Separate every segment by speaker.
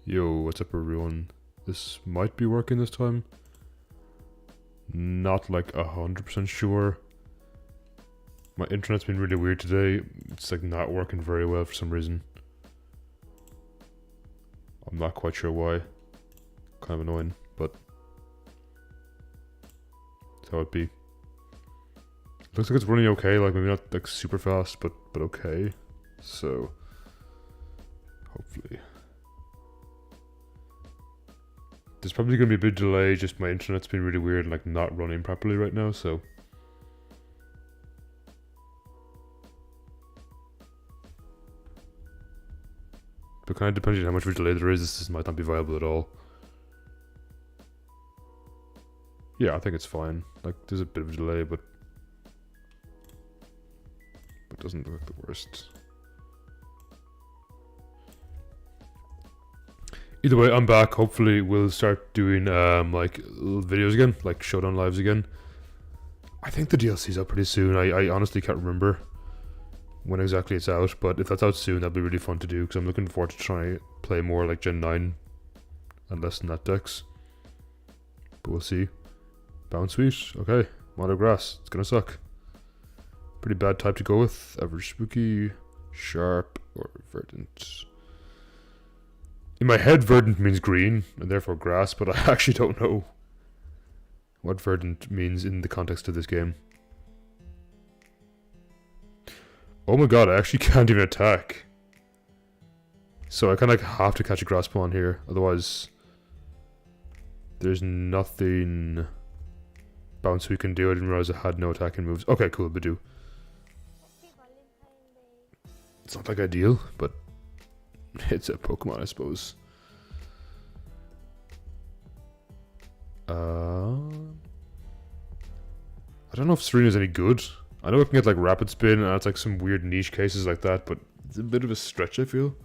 Speaker 1: Yo, what's up everyone? This might be working this time. Not like 100% sure. My internet's been really weird today. It's like not working very well for some reason. I'm not quite sure why. Kind of annoying, but that's how it be. Looks like it's running okay, like maybe not like super fast, but okay. So hopefully. There's probably gonna be a bit of delay, just my internet's been really weird and like not running properly right now, so. But kind of depending on how much of a delay there is, this might not be viable at all. Yeah, I think it's fine. Like, there's a bit of a delay, but it doesn't look the worst. Either way, I'm back. Hopefully, we'll start doing like little videos again, like Showdown lives again. I think the DLC's out pretty soon. I honestly can't remember when exactly it's out, but if that's out soon, that'd be really fun to do because I'm looking forward to trying to play more like Gen 9 and less than that decks. But we'll see. Bounce Sweet, okay. Mono Grass, it's gonna suck. Pretty bad type to go with. Average Spooky, Sharp, or Verdant. In my head, Verdant means green, and therefore grass, but I actually don't know what Verdant means in the context of this game. Oh my god, I actually can't even attack. So I kind of have to catch a grass pawn here, otherwise there's nothing bounce we can do. I didn't realize I had no attacking moves. Okay, cool, but do. It's not like ideal, but it's a Pokemon, I suppose. I don't know if Serena's any good. I know it can get like Rapid Spin and it's like some weird niche cases like that, but it's a bit of a stretch, I feel.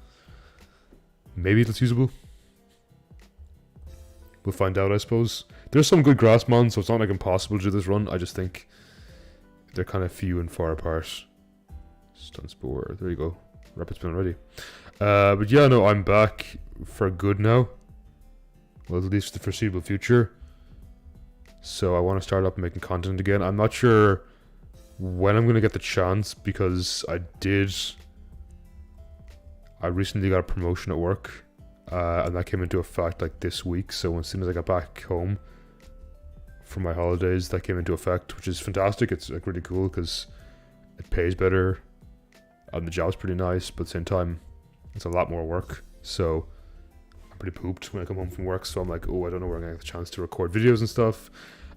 Speaker 1: Maybe it's usable. We'll find out, I suppose. There's some good Grassmon, so it's not like impossible to do this run. I just think they're kind of few and far apart. Stun Spore, there you go. Rapid Spin already. But yeah, no, I'm back for good now. Well, at least for the foreseeable future. So I want to start up making content again. I'm not sure when I'm going to get the chance because I recently got a promotion at work. And that came into effect like this week. So as soon as I got back home from my holidays, that came into effect, which is fantastic. It's like really cool because it pays better and the job's pretty nice, but at the same time it's a lot more work. So I'm pretty pooped when I come home from work, so I'm like, oh, I don't know where I'm gonna get the chance to record videos and stuff.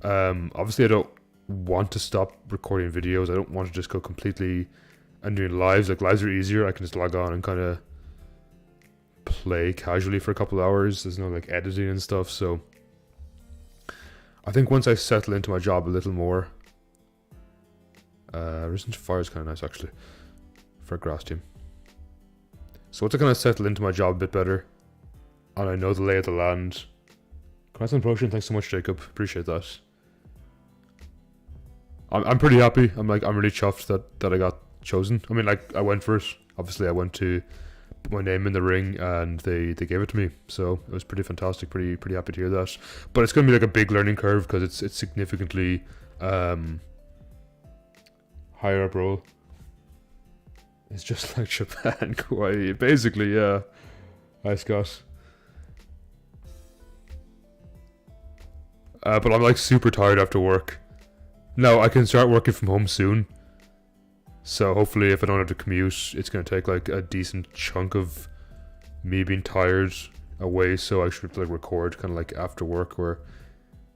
Speaker 1: Obviously I don't want to stop recording videos. I don't want to just go completely and doing lives. Like, lives are easier. I can just log on and kind of play casually for a couple of hours. There's no like editing and stuff. So I think once I settle into my job a little more, Risen to Fire is kind of nice actually for a grass team. So once I kind of settle into my job a bit better and I know the lay of the land. Congrats on promotion. Thanks so much, Jacob. Appreciate that. I'm pretty happy. I'm really chuffed that I got chosen. I mean, like, I went for it. Obviously I went to put my name in the ring and they gave it to me, so it was pretty fantastic. Pretty happy to hear that. But it's gonna be like a big learning curve because it's significantly higher up role. It's just like Japan Kawaii, basically. Yeah. Hi, Scott. But I'm like super tired after work. Now I can start working from home soon. So hopefully if I don't have to commute, it's going to take like a decent chunk of me being tired away. So I should like record kind of like after work, or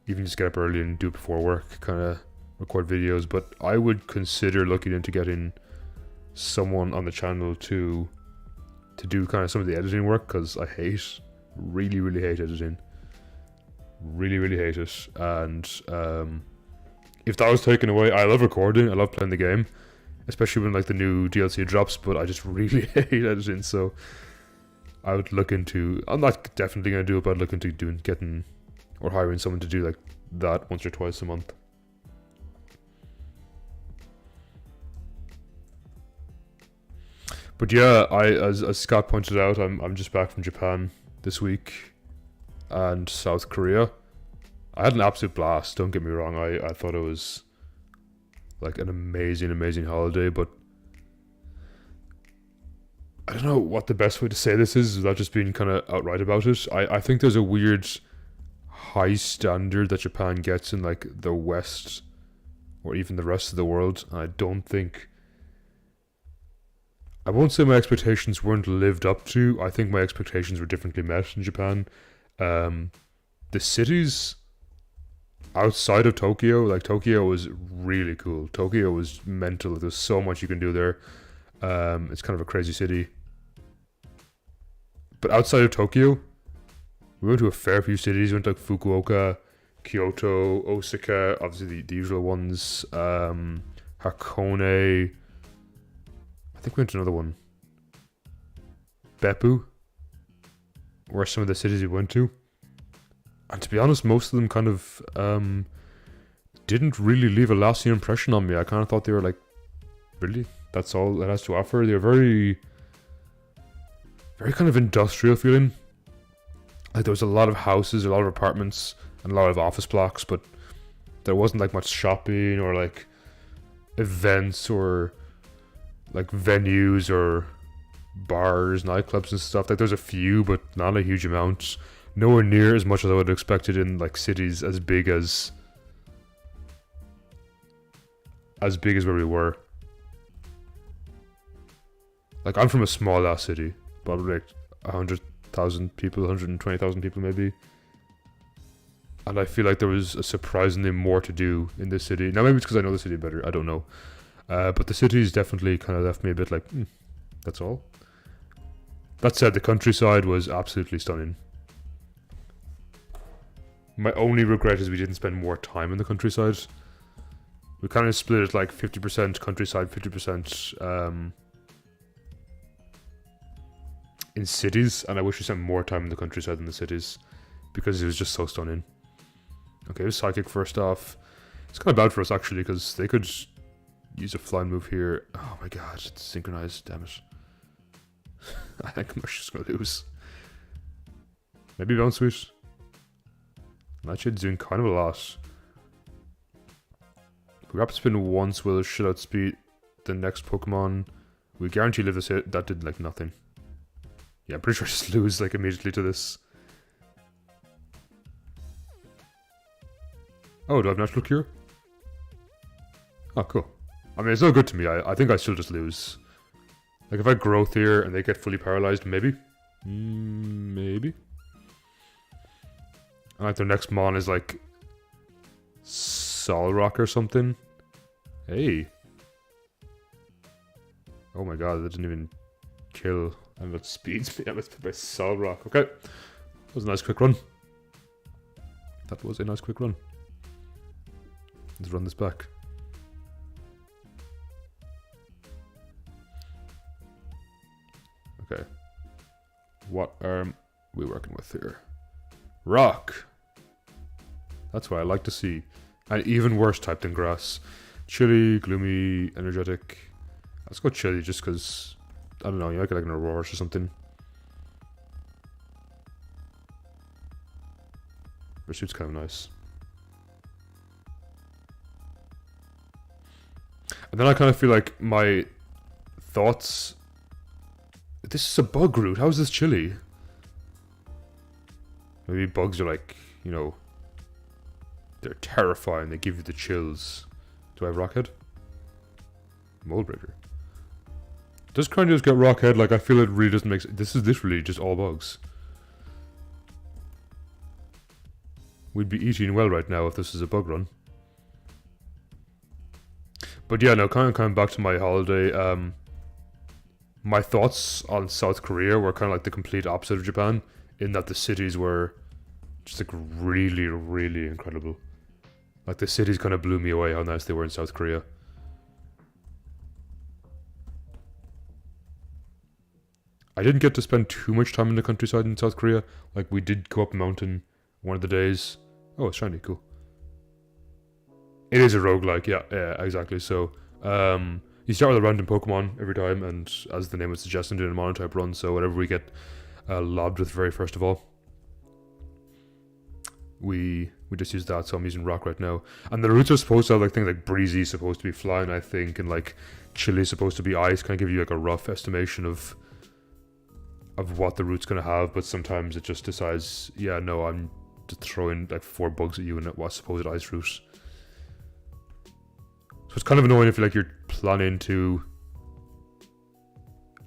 Speaker 1: even just get up early and do it before work, kind of record videos. But I would consider looking into getting someone on the channel to do kind of some of the editing work, because I really hate editing. Really hate it. And if that was taken away, I love recording, I love playing the game, especially when like the new DLC drops, but I just really hate editing. So I would look into, I'm not definitely going to do it, but I'd look into getting or hiring someone to do like that once or twice a month. But yeah, as Scott pointed out, I'm just back from Japan this week, and South Korea. I had an absolute blast, don't get me wrong. I thought it was like an amazing holiday, but I don't know what the best way to say this is without just being kind of outright about it. I think there's a weird high standard that Japan gets in like the West or even the rest of the world. I don't think, I won't say my expectations weren't lived up to. I think my expectations were differently met in Japan. The cities outside of Tokyo, like Tokyo was really cool. Tokyo was mental. There's so much you can do there. It's kind of a crazy city. But outside of Tokyo, we went to a fair few cities. We went to like Fukuoka, Kyoto, Osaka, obviously the usual ones. Hakone. I think we went to another one. Beppu were some of the cities we went to. And to be honest, most of them kind of didn't really leave a lasting impression on me. I kind of thought they were like, really? That's all it has to offer? They were very kind of industrial feeling. Like there was a lot of houses, a lot of apartments, and a lot of office blocks, but there wasn't like much shopping or like events or like venues or bars, nightclubs and stuff. Like there's a few, but not a huge amount. Nowhere near as much as I would have expected in like cities as big as where we were. Like I'm from a small ass city, probably like 100,000 people, 120,000 people maybe. And I feel like there was a surprisingly more to do in this city. Now maybe it's because I know the city better, I don't know. But the cities definitely kind of left me a bit like, that's all. That said, the countryside was absolutely stunning. My only regret is we didn't spend more time in the countryside. We kind of split it like 50% countryside, 50% in cities, and I wish we spent more time in the countryside than the cities because it was just so stunning. Okay, it was psychic first off. It's kind of bad for us actually because they could use a flying move here. Oh my god, it's synchronized, damn it. I think I'm just going to lose. Maybe bounce sweet. Nightshade's doing kind of a lot. If we rapid spin once, we'll shut out speed the next Pokemon. We guarantee live this hit. That did like nothing. Yeah, I'm pretty sure I just lose like immediately to this. Oh, do I have Natural Cure? Oh, cool. I mean, it's not good to me. I think I still just lose. Like, if I growth here and they get fully paralyzed, maybe? Maybe. And like their next mon is like Solrock or something. Hey. Oh my god, that didn't even kill. And that speeds me up by Solrock. Okay. That was a nice quick run. That was a nice quick run. Let's run this back. Okay. What are we working with here? Rock. That's what I like to see. And even worse type than grass. Chilly, gloomy, energetic. Let's go chilly just because, I don't know, you might get like an Aurora or something. Pursuit's kind of nice. And then I kind of feel like my thoughts... This is a bug route. How is this chilly? Maybe bugs are like, you know, they're terrifying. They give you the chills. Do I have Rockhead? Moldbreaker. Does Cranios get Rockhead? Like, I feel it really doesn't make sense. This is literally just all bugs. We'd be eating well right now if this is a bug run. But yeah, no, kind of coming back to my holiday, my thoughts on South Korea were kind of like the complete opposite of Japan, in that the cities were just like really, really incredible. Like the cities kind of blew me away how nice they were in South Korea. I didn't get to spend too much time in the countryside in South Korea. Like we did go up a mountain one of the days. Oh, it's shiny, cool. It is a roguelike, yeah, exactly. So, you start with a random Pokemon every time, and as the name would suggest, I'm doing a Monotype run, so whatever we get lobbed with very first of all. We just used that, so I'm using rock right now. And the roots are supposed to have like things like breezy supposed to be flying, I think, and like chilly supposed to be ice. Kind of give you like a rough estimation of what the root's gonna have, but sometimes it just decides, yeah, no, I'm just throwing like 4 bugs at you and it was supposed ice root. So it's kind of annoying if you're planning to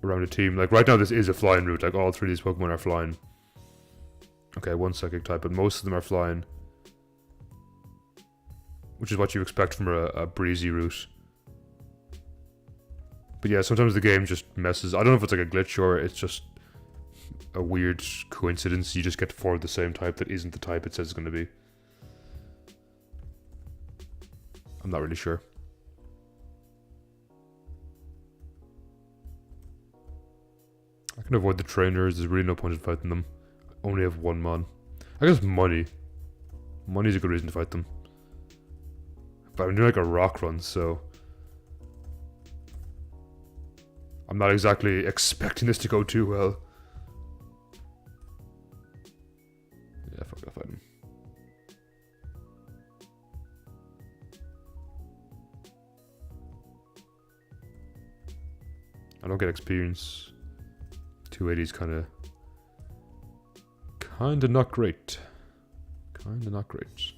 Speaker 1: around a team. Like right now this is a flying route, like all 3 of these Pokemon are flying. Okay, 1 psychic type, but most of them are flying, which is what you expect from a breezy route. But yeah, sometimes the game just messes. I don't know if it's like a glitch or it's just a weird coincidence. You just get 4 of the same type that isn't the type it says it's going to be. I'm not really sure. I can avoid the trainers. There's really no point in fighting them. I only have 1 mon. I guess money. Money's a good reason to fight them. But I'm doing like a rock run, so I'm not exactly expecting this to go too well. Yeah, fuck, I'll fight him. I don't get experience. 280 is kinda not great. Kinda not great.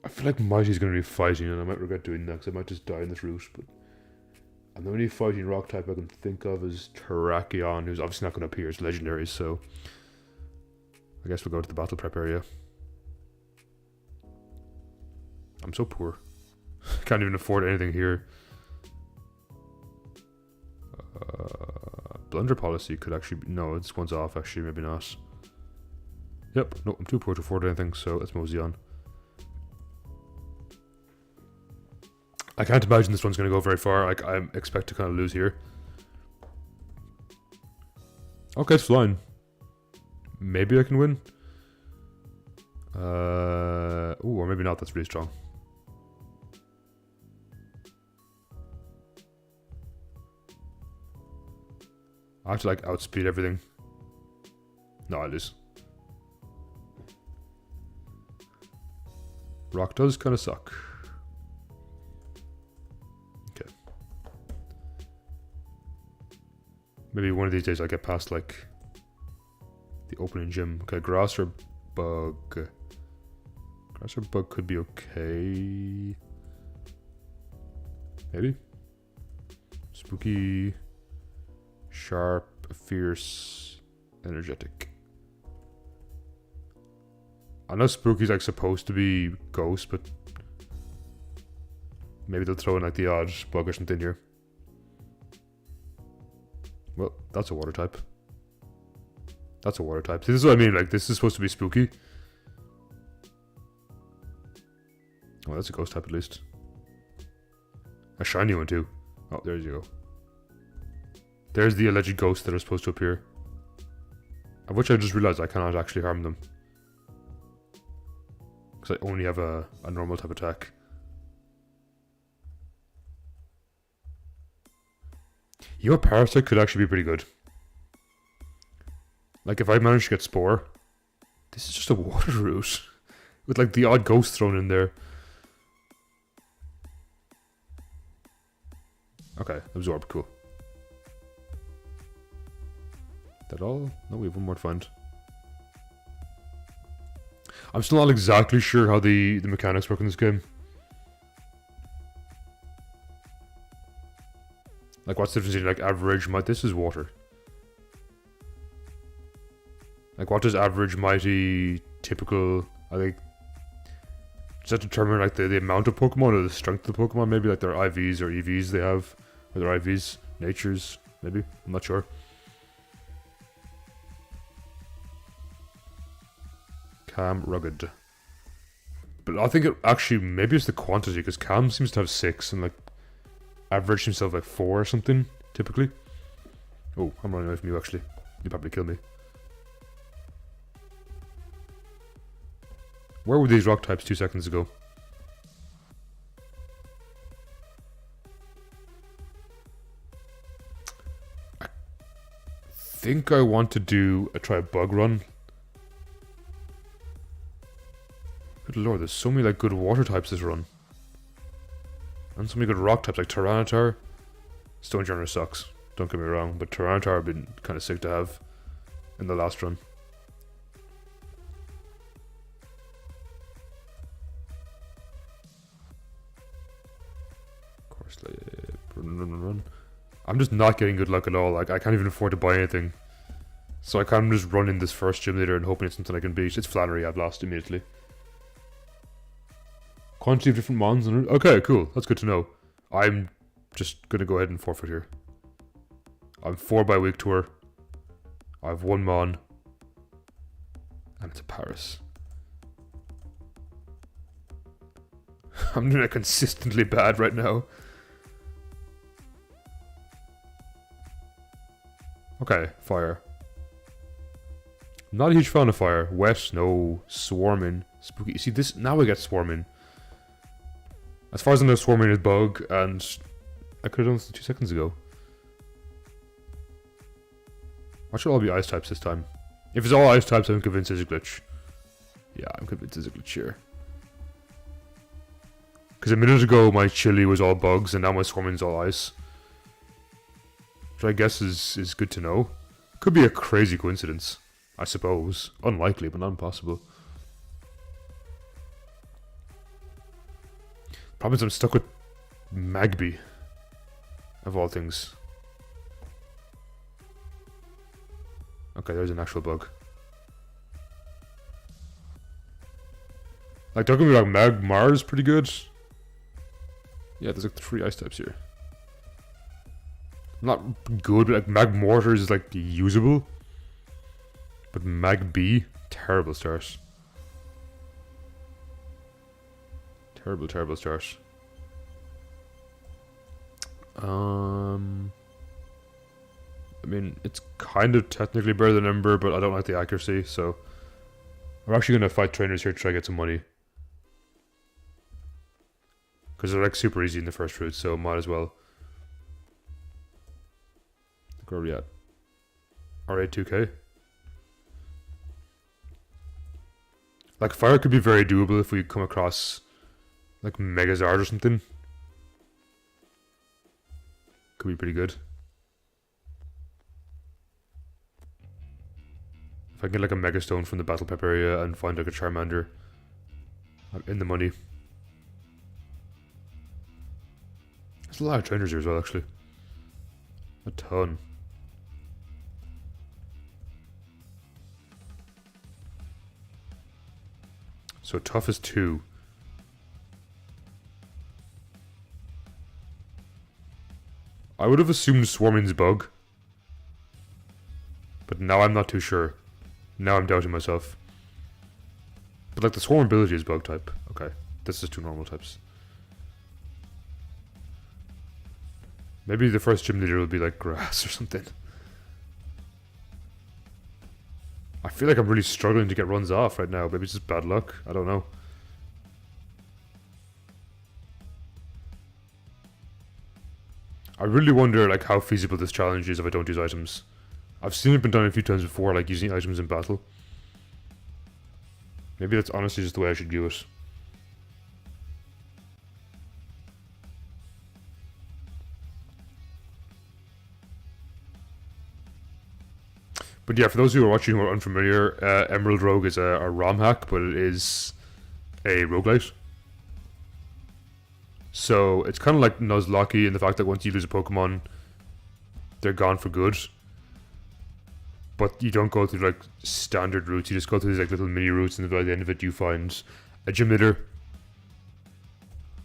Speaker 1: I feel like Mighty's gonna be fighting and I might regret doing that because I might just die in this route, but and the only fighting rock type I can think of is Terrakion, who's obviously not gonna appear as legendary, so I guess we'll go to the battle prep area. I'm so poor. Can't even afford anything here. Blunder policy could actually be, no, this one's off actually, maybe not. Yep, no, I'm too poor to afford anything, so let's mosey on. I can't imagine this one's going to go very far. Like, I expect to kind of lose here. Okay, it's flying. Maybe I can win. Ooh, or maybe not, that's really strong. I have to like outspeed everything. No, I lose. Rock does kind of suck. Okay. Maybe one of these days I'll get past like the opening gym. Okay, grass or bug. Grass or bug could be okay. Maybe. Spooky. Sharp, fierce, energetic. I know Spooky's like supposed to be ghost, but maybe they'll throw in like the odd bug or something here. Well, that's a water type. That's a water type. See, this is what I mean, like this is supposed to be spooky. Oh, that's a ghost type at least. A shiny one too. Oh, there you go. There's the alleged ghosts that are supposed to appear. Of which I just realized I cannot actually harm them. Because I only have a normal type attack. You know, Parasite could actually be pretty good. Like if I manage to get Spore, this is just a water route. With like the odd ghost thrown in there. Okay, Absorb, cool. That all? No, we have one more to find. I'm still not exactly sure how the mechanics work in this game. Like what's the difference between like average, might? This is water. Like what does average, mighty, typical, I think, does that determine like the amount of Pokemon or the strength of the Pokemon? Maybe like their IVs or EVs they have, or their IVs, natures, maybe, I'm not sure. Calm, rugged. But I think it actually, maybe it's the quantity, because Calm seems to have 6 and like average himself like 4 or something, typically. Oh, I'm running away from you actually. You'll probably kill me. Where were these rock types 2 seconds ago? think I want to try a bug run. Good lord, there's so many like good water types this run. And so many good rock types like Tyranitar. Stone Genre sucks, don't get me wrong, but Tyranitar have been kind of sick to have in the last run. Of course, run. I'm just not getting good luck at all. Like, I can't even afford to buy anything. So I can't just run in this first gym leader and hoping it's something I can beat. It's Flannery, I've lost immediately. Quantity of different mons. Okay, cool. That's good to know. I'm just going to go ahead and forfeit here. I'm 4 by week tour. I have 1 mon. And it's a Paris. I'm doing it consistently bad right now. Okay, fire. Not a huge fan of fire. Wet, no. Swarming. Spooky. See, this, now I get swarming. As far as I know, swarming is bug, and I could have done this 2 seconds ago. Why should all be ice types this time? If it's all ice types, I'm convinced it's a glitch. Yeah, I'm convinced it's a glitch here. Because a minute ago, my chili was all bugs, and now my swarming is all ice. Which I guess is good to know. Could be a crazy coincidence, I suppose. Unlikely, but not impossible. Problem is I'm stuck with Magby, of all things. Okay, there's an actual bug. Like, don't get me wrong, Mewmore is pretty good. Yeah, there's like 3 ice types here. Not good, but like Mewmore is like usable. But Magby, terrible start. Terrible, terrible start. I mean, it's kind of technically better than Ember, but I don't like the accuracy, so I'm actually going to fight trainers here to try to get some money. Because they're like super easy in the first route, so might as well. Where are we at? R82k. Like, fire could be very doable if we come across like Megazard or something. Could be pretty good. If I can get like a Megastone from the Battle Pep area and find like a Charmander, I'm in the money. There's a lot of trainers here as well, actually. A ton. So tough is 2. I would have assumed Swarming's bug. But now I'm not too sure. Now I'm doubting myself. But like the Swarm ability is bug type. Okay, this is 2 normal types. Maybe the first gym leader will be like grass or something. I feel like I'm really struggling to get runs off right now. Maybe it's just bad luck. I don't know. I really wonder like how feasible this challenge is if I don't use items. I've seen it been done a few times before, like using items in battle. Maybe that's honestly just the way I should view it. But yeah, for those who are watching who are unfamiliar, Emerald Rogue is a ROM hack, but it is a roguelite. So it's kind of like Nuzlocke in the fact that once you lose a Pokemon, they're gone for good. But you don't go through like standard routes, you just go through these like little mini routes, and by the end of it you find a gym leader,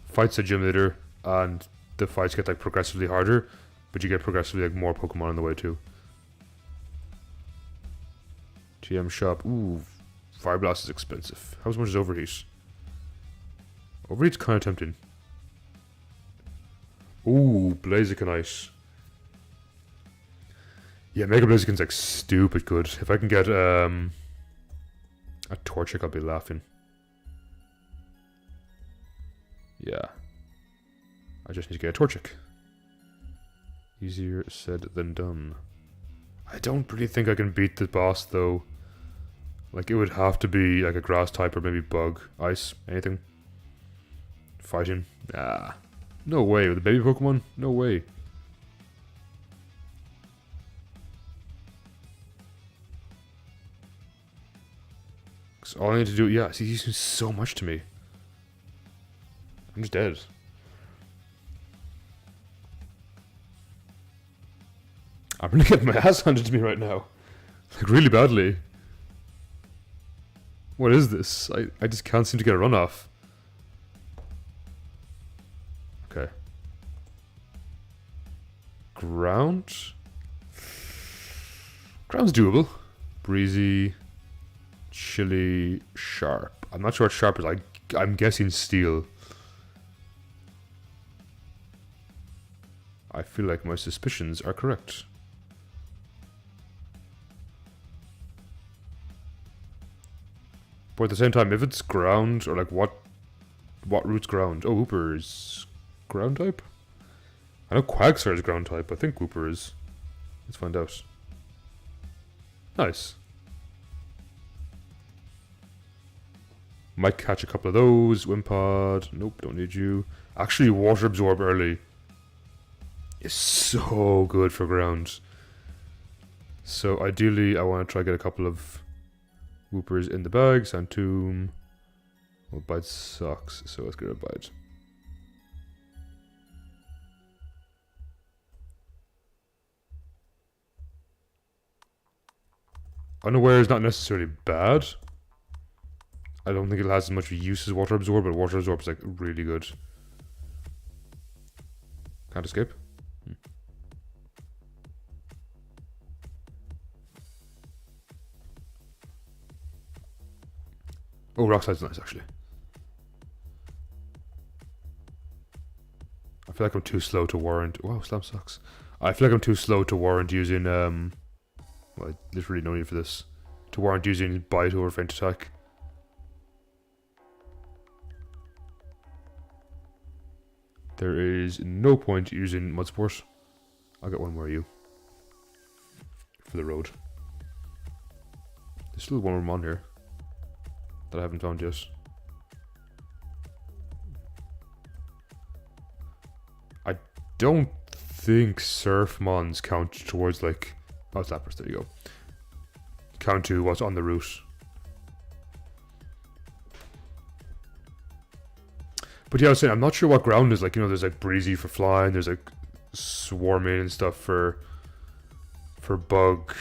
Speaker 1: fights a gym leader, and the fights get like progressively harder, but you get progressively like more Pokemon on the way too. TM shop, ooh, Fire Blast is expensive. How much is Overheat? Overheat's kind of tempting. Ooh, Blazikenite. Yeah, Mega Blaziken's like stupid good. If I can get a Torchic, I'll be laughing. Yeah. I just need to get a Torchic. Easier said than done. I I don't really think I can beat the boss though. Like it would have to be like a grass type or maybe bug, ice, anything. Fighting. Ah. No way, with the baby Pokemon? No way. Cause all I need to do, yeah, see, he's doing so much to me. I'm just dead. I'm really getting my ass handed to me right now. Like, really badly. What is this? I just can't seem to get a run off. Okay. Ground? Ground's doable. Breezy. Chilly. Sharp. I'm not sure what sharp is. I'm guessing steel. I feel like my suspicions are correct. But at the same time, if it's ground, or like what root's ground? Oh, Wooper is ground type? I know Quagsire is ground type, I think Wooper is. Let's find out. Nice. Might catch a couple of those. Wimpod. Nope, don't need you. Actually, Water Absorb early is so good for ground. So ideally, I want to try to get a couple of Woopers in the bag. Santoom. Well, Bite sucks, so let's get a Bite. Unaware is not necessarily bad. I don't think it has as much use as Water Absorb, but Water Absorb is like really good. Can't escape. Oh, Rock Slide's nice actually. I feel like I'm too slow to warrant. Wow, Slam sucks. I feel like I'm too slow to warrant using well, there's really no need for this. To warrant using Bite over Feint Attack. There is no point using Mud Sport. I'll get one more of you. For the road. There's still one more on here that I haven't found yet. I don't think Surf Mons count towards like... Oh, it's Lapras, there you go. Count to what's on the route. But yeah, I was saying, I'm not sure what ground is. Like, you know, there's like Breezy for flying, there's like Swarming and stuff for bug,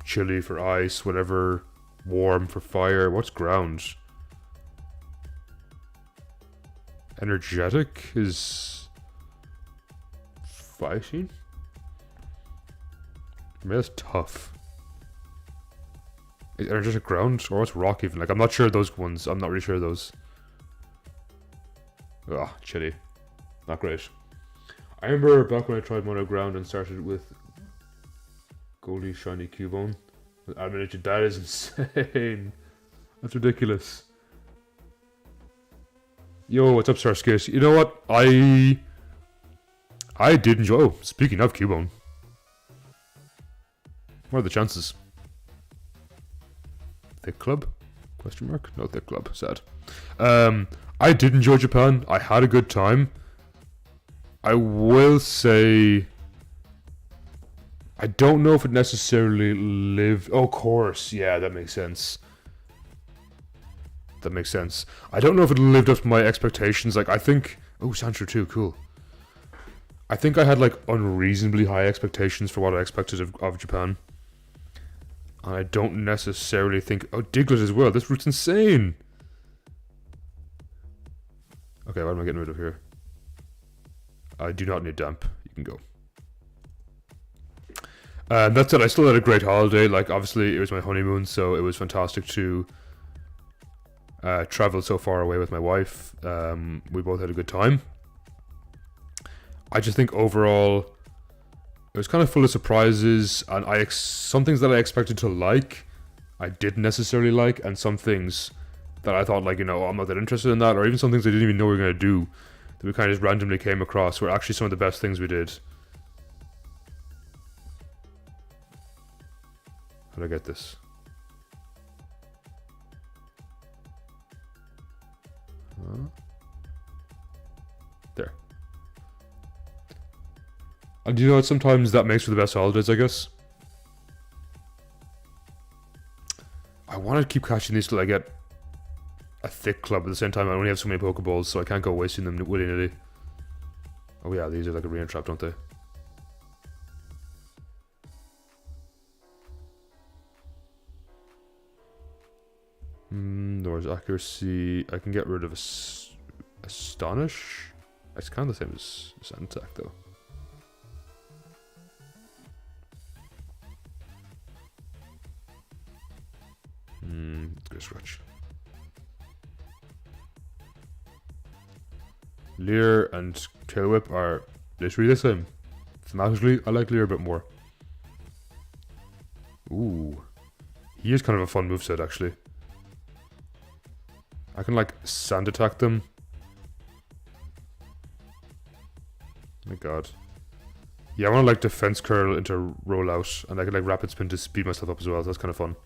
Speaker 1: Chilly for ice, whatever, Warm for fire. What's ground? Energetic is fighting? I mean, that's tough. Is energetic ground? Or what's rock even? Like, I'm not sure of those ones. I'm not really sure of those. Ugh, Chilly. Not great. I remember back when I tried Mono Ground and started with Goldie Shiny Cubone. Admonition, that is insane. That's ridiculous. Yo, what's up, Starskate? You know what? I did enjoy... Oh, speaking of Cubone. What are the chances? Thick Club? Question mark? No Thick Club. Sad. I did enjoy Japan. I had a good time. I will say... I don't know if it necessarily lived... Oh, of course. Yeah, that makes sense. That makes sense. I don't know if it lived up to my expectations. Like, I think... Oh, Sancho too. Cool. I think I had, like, unreasonably high expectations for what I expected of Japan. And I don't necessarily think... Oh, Diglett as well. This route's insane. Okay, what am I getting rid of here? I do not need damp. You can go. That's it. I still had a great holiday. Like, obviously, it was my honeymoon, so it was fantastic to travel so far away with my wife. We both had a good time. I just think overall, it was kind of full of surprises, and some things that I expected to like, I didn't necessarily like, and some things that I thought, like, you know, I'm not that interested in that, or even some things I didn't even know we were going to do, that we kind of just randomly came across, were actually some of the best things we did. How do I get this? There. And you know what? Sometimes that makes for the best holidays, I guess. I want to keep catching these till I get a thick club. At the same time, I only have so many Pokeballs, so I can't go wasting them willy-nilly. Oh yeah, these are like a arena trap, don't they? There's accuracy. I can get rid of Astonish. It's kind of the same as Sand Attack, though. Let's go scratch. Leer and Tail Whip are literally the same. Thematically, I like Leer a bit more. Ooh. He is kind of a fun moveset, actually. I can, like, Sand Attack them. Oh my god. Yeah, I want to, like, Defense Curl into Rollout, and I can, like, Rapid Spin to speed myself up as well. So that's kind of fun.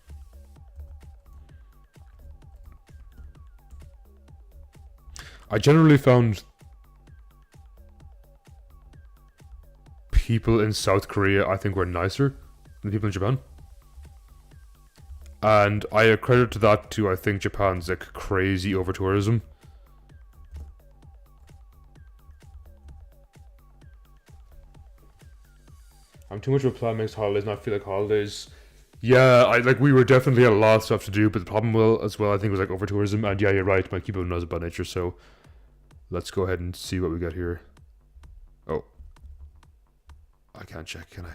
Speaker 1: I generally found people in South Korea, I think, were nicer than people in Japan. And I accredit to that to, I think, Japan's like crazy over tourism. I'm too much of a plan makes holidays not feel like holidays. Yeah, we were definitely had a lot of stuff to do, but the problem as well I think was like over tourism. And yeah, you're right, my keyboard knows about nature, so let's go ahead and see what we got here. Oh. I can't check, can I?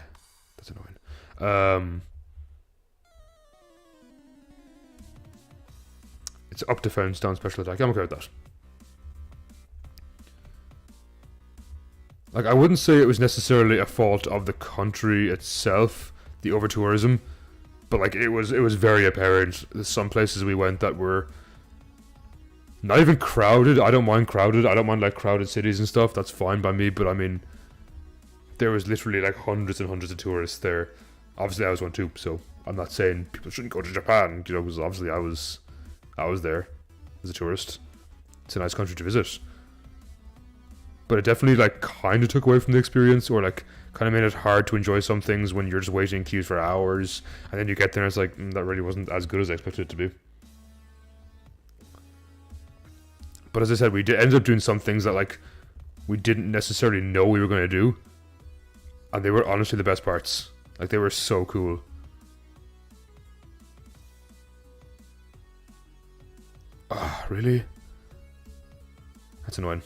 Speaker 1: That's annoying. It's up defense, down special attack. I'm okay with that. Like, I wouldn't say it was necessarily a fault of the country itself, the over tourism, but like it was very apparent. There's some places we went that were not even crowded. I don't mind crowded. I don't mind like crowded cities and stuff. That's fine by me. But I mean, there was literally like hundreds and hundreds of tourists there. Obviously, I was one too. So I'm not saying people shouldn't go to Japan. You know, because obviously I was there as a tourist. It's a nice country to visit. But it definitely like kind of took away from the experience, or like kind of made it hard to enjoy some things when you're just waiting in queues for hours, and then you get there and it's like, that really wasn't as good as I expected it to be. But as I said, we ended up doing some things that like we didn't necessarily know we were going to do, and they were honestly the best parts. Like, they were so cool. Ah, really? That's annoying.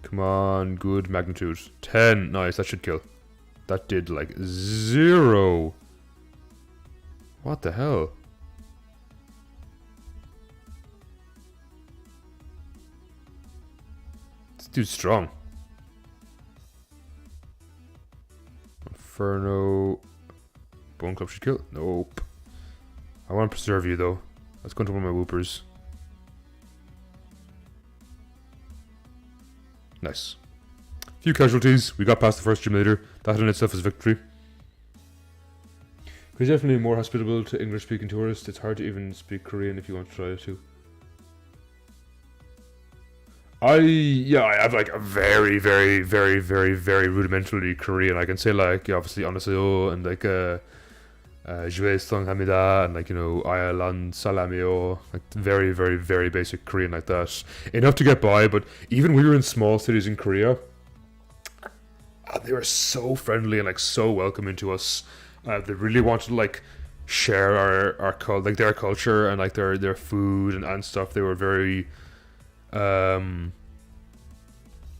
Speaker 1: Come on, good magnitude. 10, nice, that should kill. That did like 0. What the hell? This dude's strong. Inferno. Bone Club should kill. Nope. I want to preserve you though. Let's go into one of my Whoopers. Nice. Few casualties. We got past the first gym leader. That in itself is victory. He's definitely more hospitable to English-speaking tourists. It's hard to even speak Korean if you want to try it too. I have like a very, very, very, very, very rudimentary Korean. I can say like, obviously, 안녕하세요, and like 감사합니다, and like, you know, 아야란 사람이요, like very, very, very basic Korean like that. Enough to get by, but even we were in small cities in Korea, they were so friendly and like so welcoming to us. They really wanted to like share our like their culture and like their food and stuff. They were very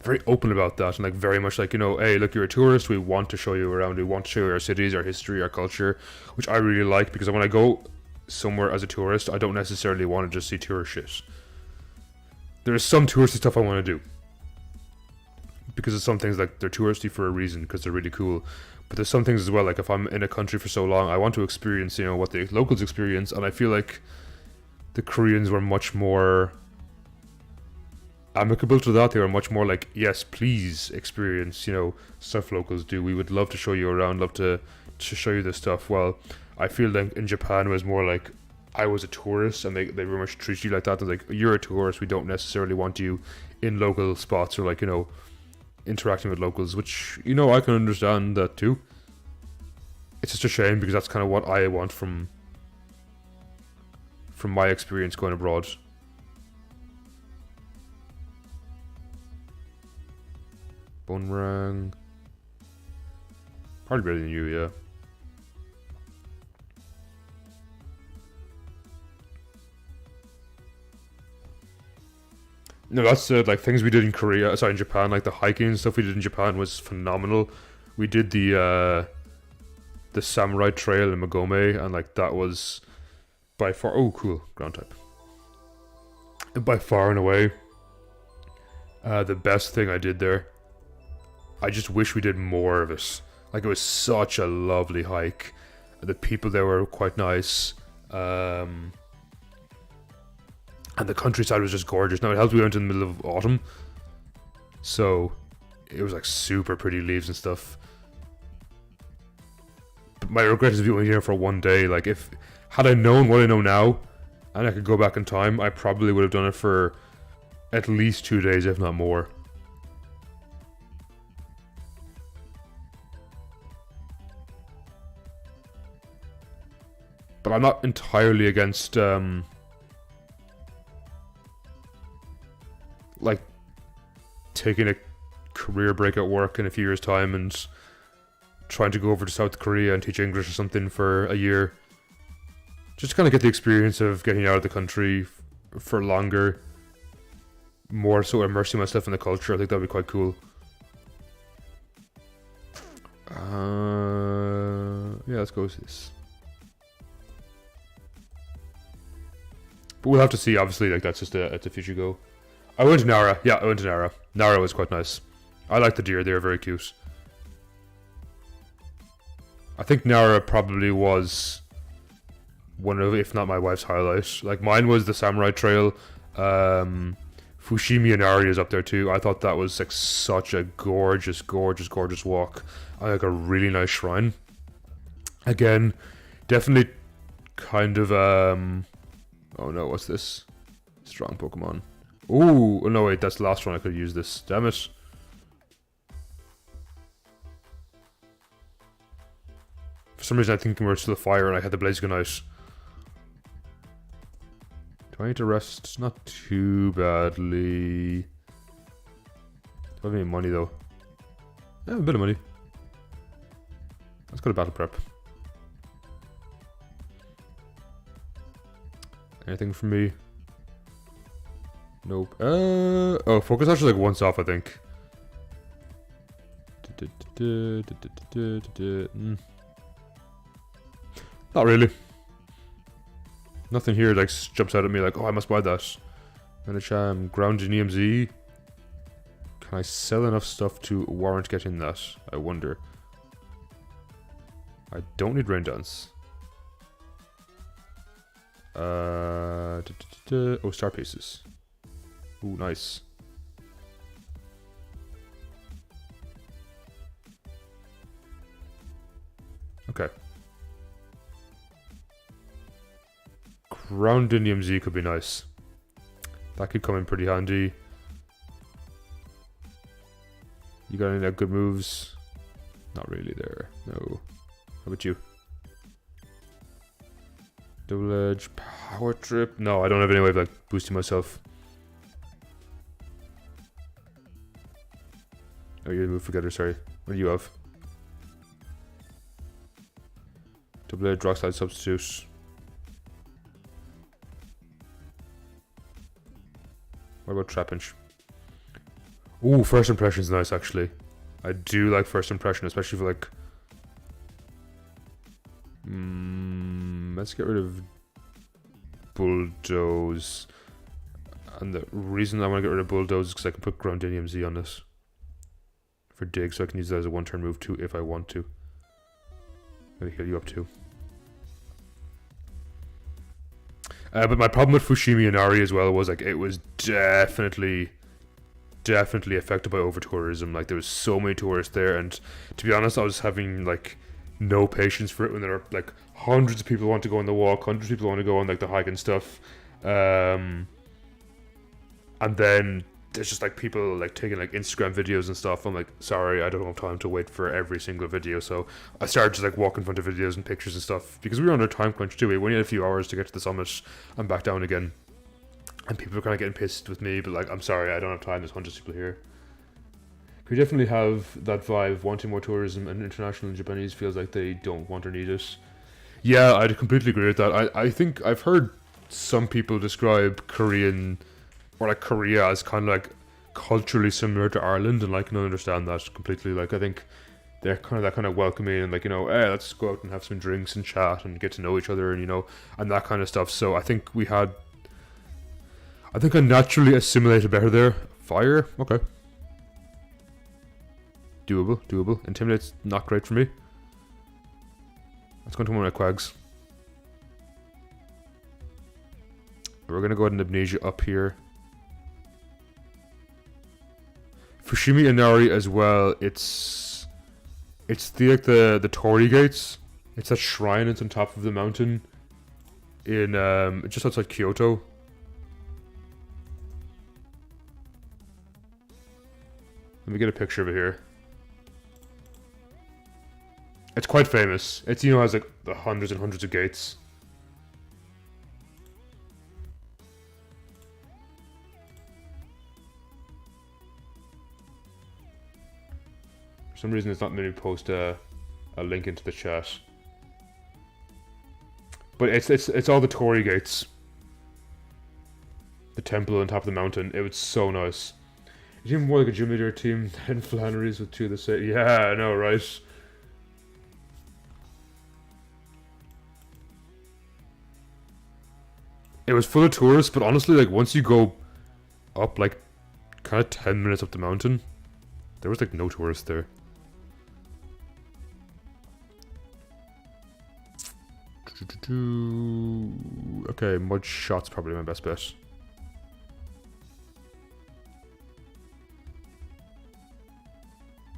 Speaker 1: very open about that, and like very much like, you know, hey, look, you're a tourist, we want to show you around, we want to show you our cities, our history, our culture, which I really like, because when I go somewhere as a tourist, I don't necessarily want to just see tourist shit. There's some touristy stuff I want to do, because of some things like they're touristy for a reason, because they're really cool. But there's some things as well, like if I'm in a country for so long, I want to experience, you know, what the locals experience, and I feel like the Koreans were much more amicable to that. They were much more like, yes, please experience, stuff locals do. We would love to show you around, love to show you this stuff. Well, I feel like in Japan it was more like I was a tourist, and they very much treat you like that. They're like, you're a tourist, we don't necessarily want you in local spots, or like, interacting with locals, which, I can understand that too. It's just a shame because that's kind of what I want from my experience going abroad. Boomerang. Probably better than you, yeah. No, that's like things we did in Japan, like the hiking and stuff we did in Japan was phenomenal. We did the samurai trail in Magome, and like that was by far, oh cool, ground type. By far and away, the best thing I did there. I just wish we did more of it. Like, it was such a lovely hike. The people there were quite nice. And the countryside was just gorgeous. Now, it helped we went in the middle of autumn. So, it was like super pretty leaves and stuff. But my regret is we only here for one day. Like, had I known what I know now, and I could go back in time, I probably would have done it for at least 2 days, if not more. But I'm not entirely against, like, taking a career break at work in a few years' time and trying to go over to South Korea and teach English or something for a year. Just to kind of get the experience of getting out of the country for longer. More so immersing myself in the culture. I think that would be quite cool. Yeah, let's go with this. But we'll have to see, obviously, like that's just it's a future goal. I went to Nara. Yeah, I went to Nara. Nara was quite nice. I like the deer, they were very cute. I think Nara probably was one of, if not my wife's highlight. Like, mine was the Samurai Trail. Fushimi Inari is up there too. I thought that was like such a gorgeous, gorgeous, gorgeous walk. I like a really nice shrine. Again, definitely kind of oh no, what's this? Strong Pokemon. Ooh, oh no wait, that's the last one. I could use this. Damn it. For some reason I think we were still fire and I had the Blaziken out. Do I need to rest? Not too badly. Do I have any money though? Yeah, a bit of money. Let's go to battle prep. Anything from me? Nope. Oh, focus actually like once off, I think. Not really. Nothing here like jumps out at me like, oh, I must buy that. Manicham, ground in EMZ. Can I sell enough stuff to warrant getting that? I wonder. I don't need rain dance. Oh, star pieces. Ooh, nice. Okay. Ground Indium Z could be nice. That could come in pretty handy. You got any good moves? Not really there. No. How about you? Double Edge, Power Trip. No, I don't have any way of like boosting myself. Oh, you're the move forgetter, sorry. What do you have? Double Edge, Rock Slide Substitute. What about Trapinch? Ooh, First Impression is nice actually. I do like First Impression, especially for like... let's get rid of Bulldoze. And the reason I want to get rid of Bulldoze is because I can put Groundinium Z on this. For Dig, so I can use that as a one-turn move too if I want to. Maybe heal you up too. But my problem with Fushimi Inari as well was like it was definitely definitely affected by over tourism. Like there was so many tourists there, and to be honest, I was having like no patience for it when there are like hundreds of people want to go on the walk, hundreds of people want to go on like the hike and stuff, and then there's just like people like taking like Instagram videos and stuff. I'm like, sorry, I don't have time to wait for every single video, so I started just like walking in front of videos and pictures and stuff because we were under time crunch too. We only had a few hours to get to the summit and back down again, and people are kind of getting pissed with me, but like, I'm sorry, I don't have time. There's hundreds of people here. We definitely have that vibe, wanting more tourism, and international Japanese feels like they don't want or need it. Yeah, I'd completely agree with that. I think I've heard some people describe Korean, or like Korea, as kind of like culturally similar to Ireland, and like, I can understand that completely. Like, I think they're kind of that kind of welcoming, and like, you know, hey, let's go out and have some drinks and chat and get to know each other, and you know, and that kind of stuff. So I think I naturally assimilated better there. Fire, okay. Doable. Intimidate's not great for me. Let's go into one of my quags. We're gonna go ahead and amnesia up here. Fushimi Inari as well. It's the Torii gates. It's that shrine. It's on top of the mountain in just outside Kyoto. Let me get a picture of it here. It's quite famous. It's, you know, has like the hundreds and hundreds of gates. For some reason, it's not letting me post a link into the chat. But it's all the Torii gates. The temple on top of the mountain. It was so nice. It's even more like a gym leader team than Flannery's with two of the same. Yeah, I know, right? It was full of tourists, but honestly, like, once you go up, like, kind of 10 minutes up the mountain, there was, like, no tourists there. Okay, mud shot's probably my best bet.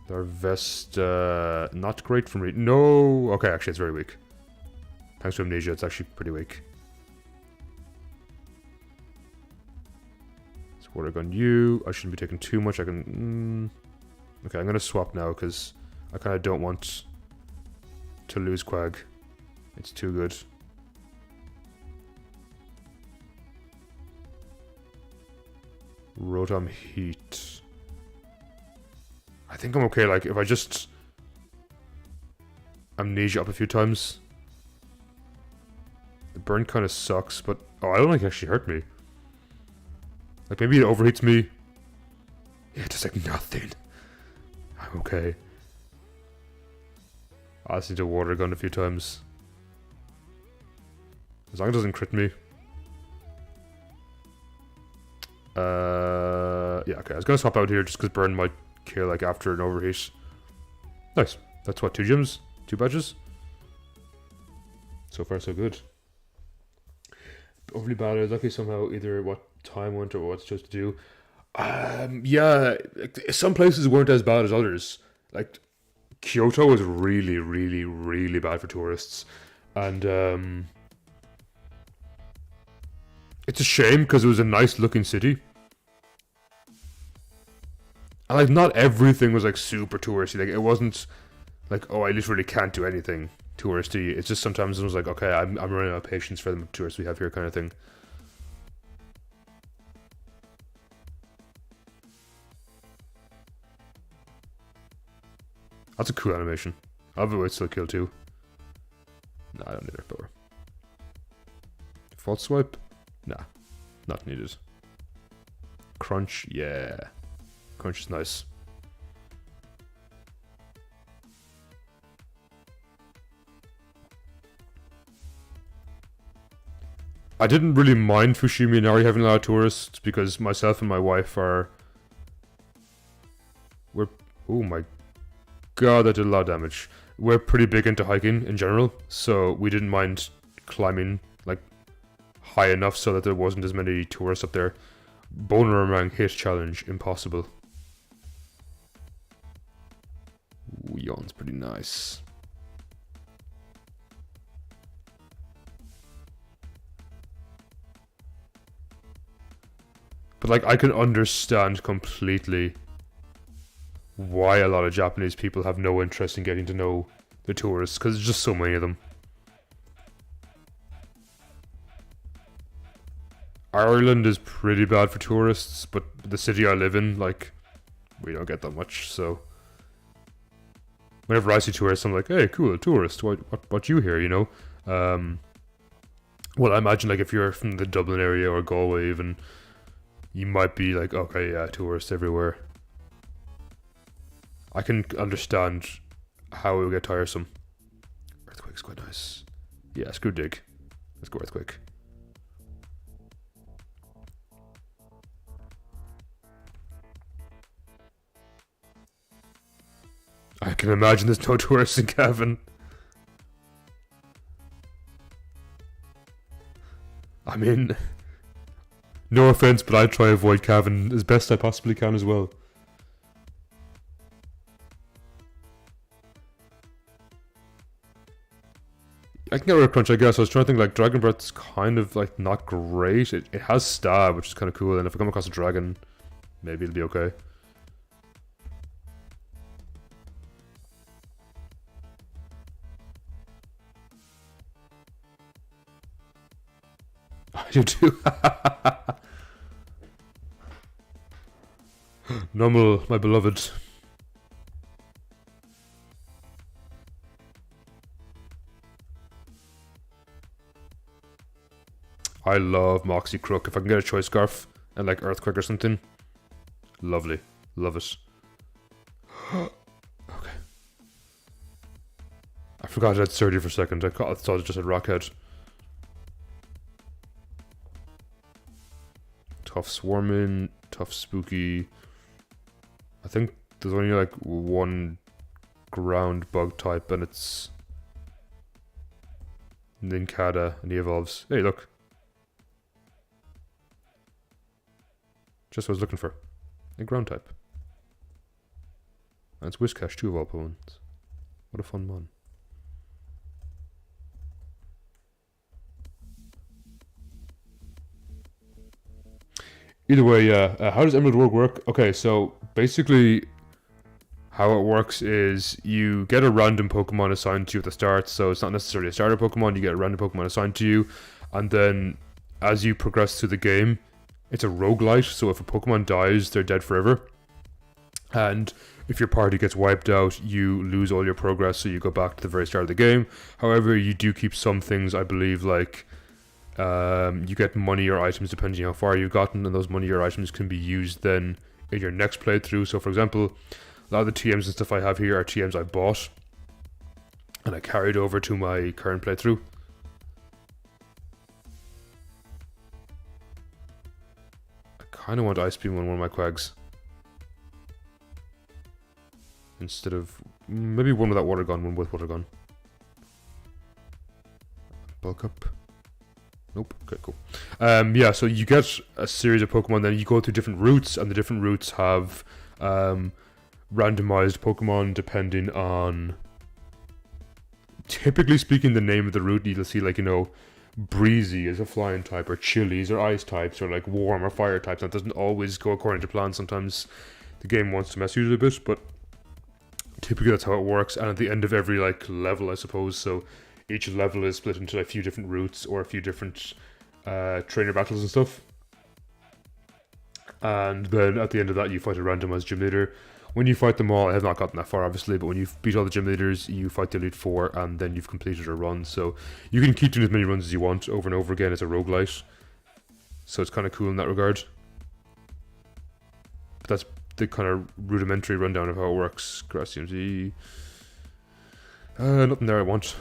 Speaker 1: Their vest, not great for me. No! Okay, actually, it's very weak. Thanks to amnesia, it's actually pretty weak. Water gun you. I shouldn't be taking too much. I can... Okay, I'm going to swap now because I kind of don't want to lose Quag. It's too good. Rotom Heat. I think I'm okay. Like, if I just amnesia up a few times. The burn kind of sucks, but... Oh, I don't think it actually hurt me. Like, maybe it overheats me. Yeah, just like nothing. I'm okay. I just need to water gun a few times. As long as it doesn't crit me. Yeah, okay. I was gonna swap out here just because burn might kill, like, after an overheat. Nice. That's what, 2 gyms? 2 badges? So far, so good. Overly bad. I was lucky somehow either what time went or what it's supposed to do. Yeah, like, some places weren't as bad as others. Like, Kyoto was really, really, really bad for tourists. And, it's a shame because it was a nice looking city. And, like, not everything was, like, super touristy. Like, it wasn't like, oh, I literally can't do anything touristy. It's just sometimes it was like, okay, I'm running out of patience for the tourists we have here, kind of thing. That's a cool animation. I'll have a wait till kill too. Nah, I don't need it, but false swipe? Nah, not needed. Crunch, yeah. Crunch is nice. I didn't really mind Fushimi Inari having a lot of tourists because myself and my wife we're... Oh my god, that did a lot of damage. We're pretty big into hiking in general, so we didn't mind climbing like high enough so that there wasn't as many tourists up there. Bonerang hit challenge, impossible. Yawn's pretty nice. But like, I can understand completely why a lot of Japanese people have no interest in getting to know the tourists, because there's just so many of them. Ireland is pretty bad for tourists, but the city I live in, like, we don't get that much, so whenever I see tourists, I'm like, hey, cool, a tourist, what you here, you know? Well, I imagine, like, if you're from the Dublin area or Galway even, you might be like, okay, yeah, tourists everywhere. I can understand how it will get tiresome. Earthquake's quite nice. Yeah, screw dig. Let's go earthquake. I can imagine there's no tourists in Cavan. I mean, no offense, but I try to avoid Cavan as best I possibly can as well. I can get rid of Crunch, I guess. I was trying to think, like, Dragon Breath's kind of, like, not great. It has Stab, which is kind of cool, and if I come across a dragon, maybe it'll be okay. You do. Normal, my beloved. I love Moxie Crook. If I can get a Choice Scarf and like Earthquake or something, lovely. Love it. Okay. I forgot I had Surdy for a second. I thought it just had Rockhead. Tough Swarming, Tough Spooky. I think there's only like one ground bug type and it's Nincada and he evolves. Hey, look. Just what I was looking for. A ground type. And it's Whiscash too of all opponents. What a fun mon. Either way, yeah. How does Emerald World work? Okay, so basically how it works is you get a random Pokemon assigned to you at the start, so it's not necessarily a starter Pokemon, you get a random Pokemon assigned to you, and then as you progress through the game, it's a roguelite, so if a Pokemon dies, they're dead forever. And if your party gets wiped out, you lose all your progress, so you go back to the very start of the game. However, you do keep some things, I believe, like you get money or items depending on how far you've gotten, and those money or items can be used then in your next playthrough. So for example, a lot of the TMs and stuff I have here are TMs I bought and I carried over to my current playthrough. I kind of want Ice Beam on one of my Quags instead of maybe one without Water Gun, one with Water Gun. Bulk up. Nope. Okay, cool. Yeah, so you get a series of Pokemon, then you go through different routes, and the different routes have randomized Pokemon depending on, typically speaking, the name of the route. You'll see, like, you know, Breezy is a flying type, or Chilies, or ice types, or like warm or fire types. That doesn't always go according to plan. Sometimes the game wants to mess you a bit, but typically that's how it works. And at the end of every like level, I suppose, so each level is split into a few different routes or a few different trainer battles and stuff. And then at the end of that, you fight a randomized gym leader. When you fight them all, I have not gotten that far, obviously, but when you beat all the gym leaders, you fight the Elite Four, and then you've completed a run. So you can keep doing as many runs as you want over and over again. It's a roguelite. So it's kind of cool in that regard. But that's the kind of rudimentary rundown of how it works. Grass CMC. Nothing there I want.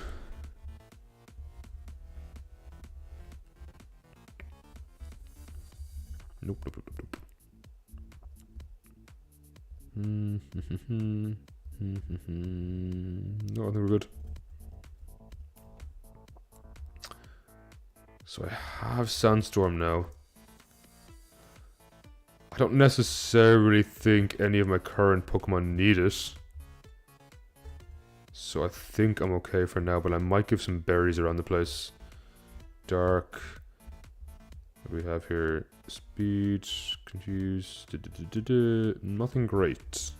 Speaker 1: Nope, nope, nope, nope. No, I think we're good. So I have Sandstorm now. I don't necessarily think any of my current Pokemon need it. So I think I'm okay for now, but I might give some berries around the place. Dark. What do we have here? Speed. Confuse. Nothing great.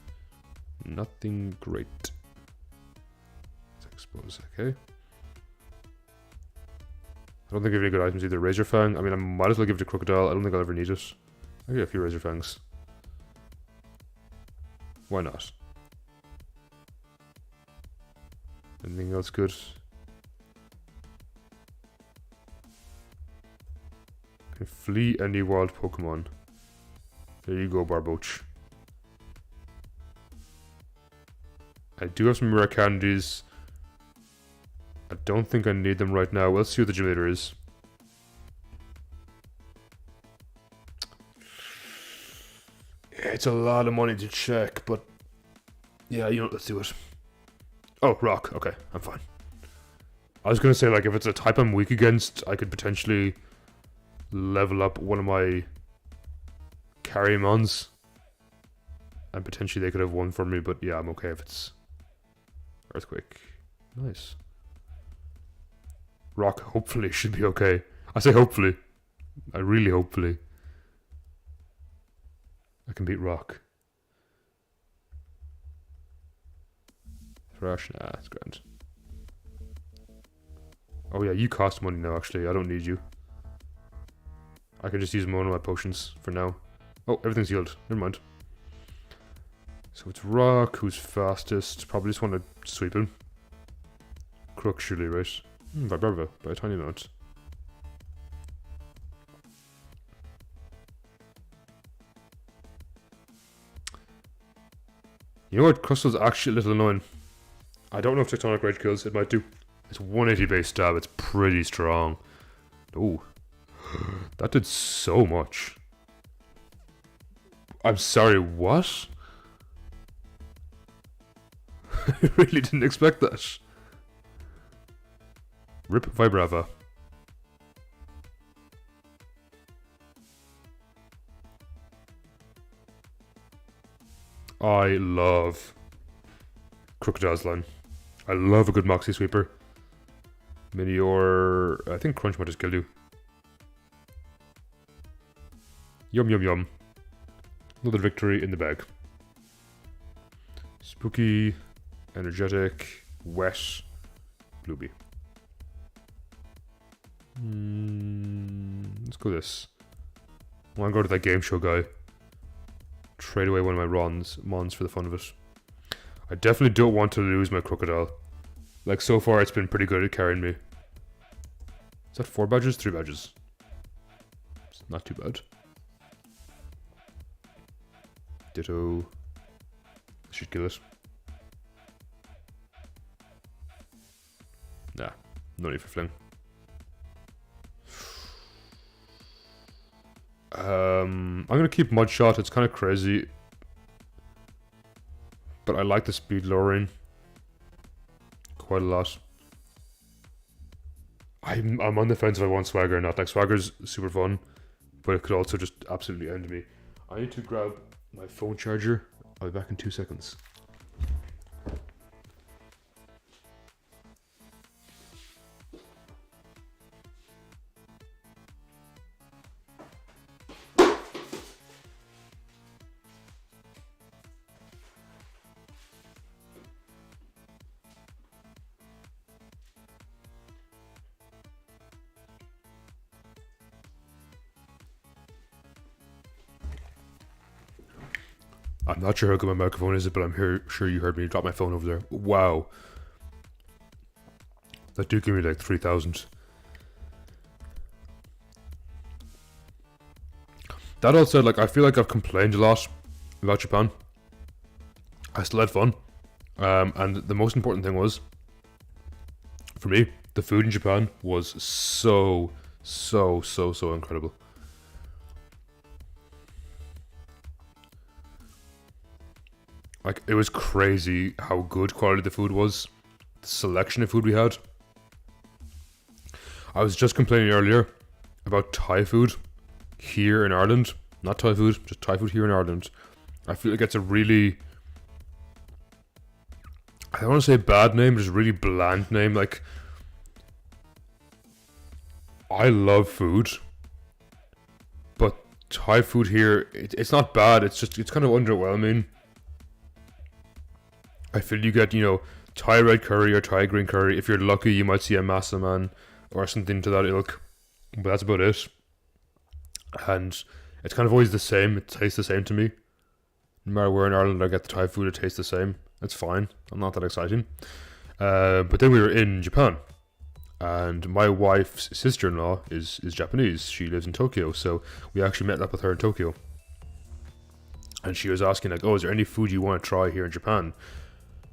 Speaker 1: Nothing great. Let's expose, okay. I don't think I have any good items either. Razor Fang. I mean, I might as well give it to Crocodile. I don't think I'll ever need it. I'll get a few Razor Fangs. Why not? Anything else good? Can flee any wild Pokemon. There you go, Barboach. I do have some rare candies. I don't think I need them right now. Let's see what the gym leader is. It's a lot of money to check, but yeah, you know, let's do it. Oh, rock. Okay, I'm fine. I was gonna say, like, if it's a type I'm weak against, I could potentially level up one of my Carrymons, and potentially they could have one for me, but yeah, I'm okay if it's Earthquake. Nice. Rock, hopefully, should be okay. I say hopefully. I really hopefully. I can beat Rock. Thrash, nah, it's grand. Oh yeah, you cost money now, actually. I don't need you. I can just use one of my potions for now. Oh, everything's healed. Never mind. So it's Rock, who's fastest. Probably just want to sweep him. Crook, surely, right? Vibrava, by a tiny amount. You know what? Crustal's actually a little annoying. I don't know if Tectonic Rage kills. It might do. It's 180 base stab. It's pretty strong. Oh. That did so much. I'm sorry, what? I really didn't expect that. Rip Vibrava. I love Crocodile's line. I love a good Moxie Sweeper. Minior... I think Crunch might just kill you. Yum yum yum. Another victory in the bag. Spooky, energetic, wet, Bluebee. Let's go this. I want to go to that game show guy. Trade away one of my Mons for the fun of it. I definitely don't want to lose my Crocodile. Like, so far it's been pretty good at carrying me. Is that 4 badges? 3 badges. It's not too bad. Ditto. I should kill it. Nah, no need for fling. I'm gonna keep Mudshot. It's kind of crazy, but I like the speed lowering quite a lot. I'm on the fence if I want Swagger or not. Like, Swagger's super fun, but it could also just absolutely end me. I need to grab my phone charger. I'll be back in 2 seconds. I'm not sure how good my microphone is, but I'm sure you heard me drop my phone over there. Wow. That do give me like 3,000. That all said, like, I feel like I've complained a lot about Japan. I still had fun. And the most important thing was, for me, the food in Japan was so incredible. Like, it was crazy how good quality the food was. The selection of food we had. I was just complaining earlier about Thai food here in Ireland. Not Thai food, just Thai food here in Ireland. I feel like it's a really... I don't want to say bad name, just really bland name. Like, I love food, but Thai food here, it's not bad. It's kind of underwhelming. I feel you get, Thai red curry or Thai green curry. If you're lucky, you might see a masa man or something to that ilk. But that's about it. And it's kind of always the same. It tastes the same to me. No matter where in Ireland I get the Thai food, it tastes the same. It's fine. I'm not that exciting. But then we were in Japan. And my wife's sister-in-law is Japanese. She lives in Tokyo. So we actually met up with her in Tokyo. And she was asking, like, oh, is there any food you want to try here in Japan?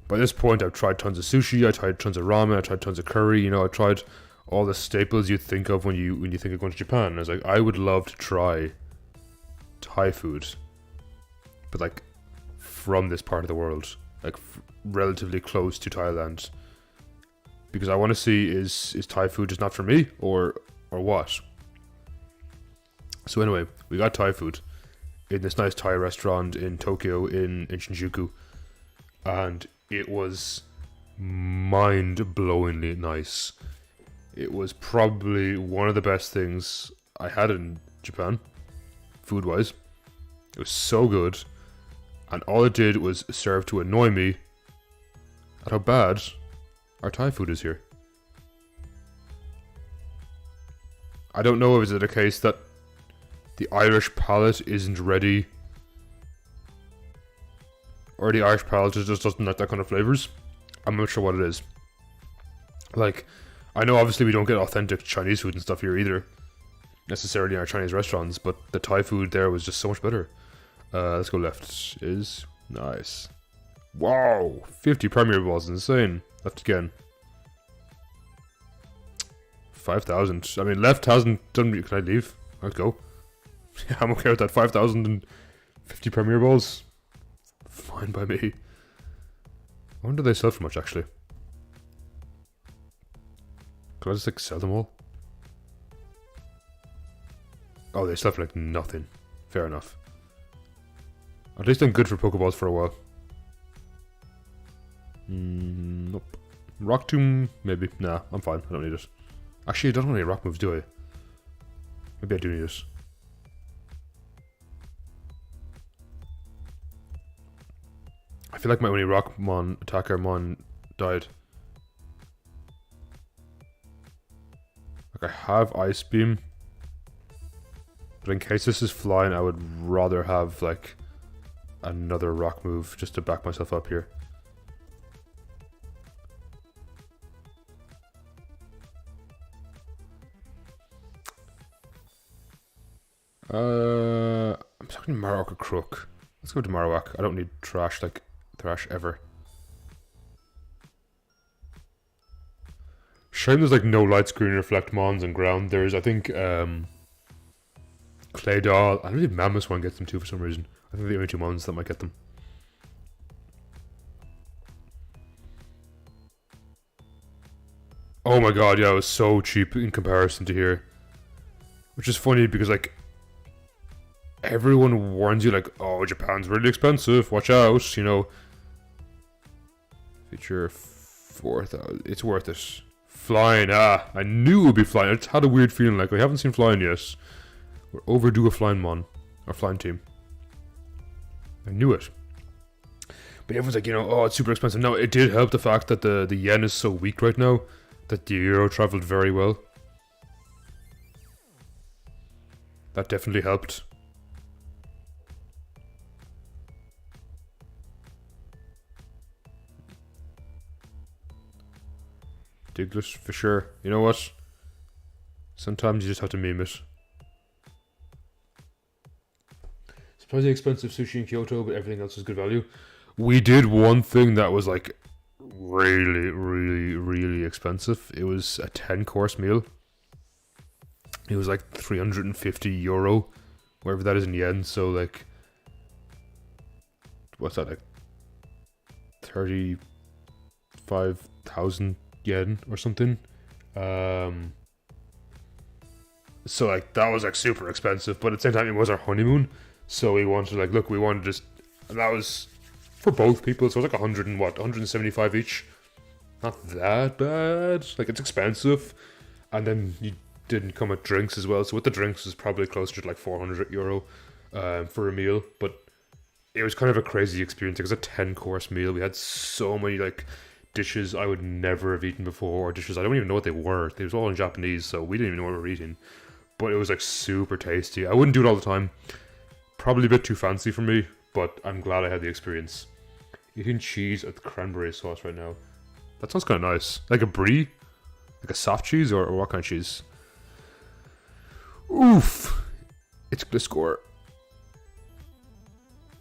Speaker 1: By this point, I've tried tons of sushi, I tried tons of ramen, I tried tons of curry, I tried all the staples you'd think of when you think of going to Japan. And I was like, I would love to try Thai food, but like from this part of the world, like relatively close to Thailand, because I want to see is Thai food just not for me or what? So anyway, we got Thai food in this nice Thai restaurant in Tokyo in Shinjuku, and it was mind-blowingly nice. It was probably one of the best things I had in Japan, food-wise. It was so good, and all it did was serve to annoy me at how bad our Thai food is here. I don't know if it's a case that the Irish palate isn't ready, or the Irish palate just doesn't like that kind of flavors. I'm not sure what it is. Like, I know obviously we don't get authentic Chinese food and stuff here either, necessarily in our Chinese restaurants, but the Thai food there was just so much better. Let's go left. Is nice. Wow, 50 Premier Balls, insane. Left again. 5,000. I mean, left hasn't done. Can I leave? Let's go. Yeah, I'm okay with that. 5,050 Premier Balls. Fine by me. I wonder they sell for much, actually. Could I just like sell them all? Oh, they sell for like nothing. Fair enough. At least I'm good for Pokeballs for a while. Nope. Rock Tomb, maybe. Nah, I'm fine. I don't need it. Actually, I don't have any rock moves, do I? Maybe I do need it. I feel like my only Rockmon attacker Mon died. Like, I have Ice Beam, but in case this is flying, I would rather have like another rock move just to back myself up here. I'm talking Marowak or Crook. Let's go to Marowak. I don't need Thrash ever. Shame there's like no light screen reflect mons and ground. There's, I think, Clay Doll. I don't think Mammoth one gets them too for some reason. I think the only two mons that might get them. Oh my god, yeah, it was so cheap in comparison to here. Which is funny because like everyone warns you like, oh, Japan's really expensive, watch out, Feature 4,000, it's worth it. Flying, I knew it would be flying. I just had a weird feeling like we haven't seen flying yet. We're overdue a flying mon, or flying team. I knew it. But everyone's like, oh, it's super expensive. No, it did help the fact that the yen is so weak right now that the euro traveled very well. That definitely helped. Diglett, for sure. You know what? Sometimes you just have to meme it. Surprisingly expensive sushi in Kyoto, but everything else is good value. We did one thing that was like really, really, really expensive. It was a 10-course meal. It was like €350, wherever that is in yen. So like, what's that, like 35,000 yen or something. So like that was like super expensive, but at the same time it was our honeymoon, so we wanted like, look, we wanted just, and that was for both people, so it was like 175 each. Not that bad. Like, it's expensive, and then you didn't come with drinks as well. So with the drinks, it's probably closer to like €400 for a meal. But it was kind of a crazy experience. It was a 10-course meal. We had so many like dishes I would never have eaten before, or dishes I don't even know what they were. They was all in Japanese, so we didn't even know what we were eating. But it was like super tasty. I wouldn't do it all the time. Probably a bit too fancy for me, but I'm glad I had the experience. Eating cheese with cranberry sauce right now. That sounds kind of nice. Like a brie? Like a soft cheese, or what kind of cheese? Oof! It's Gliscor.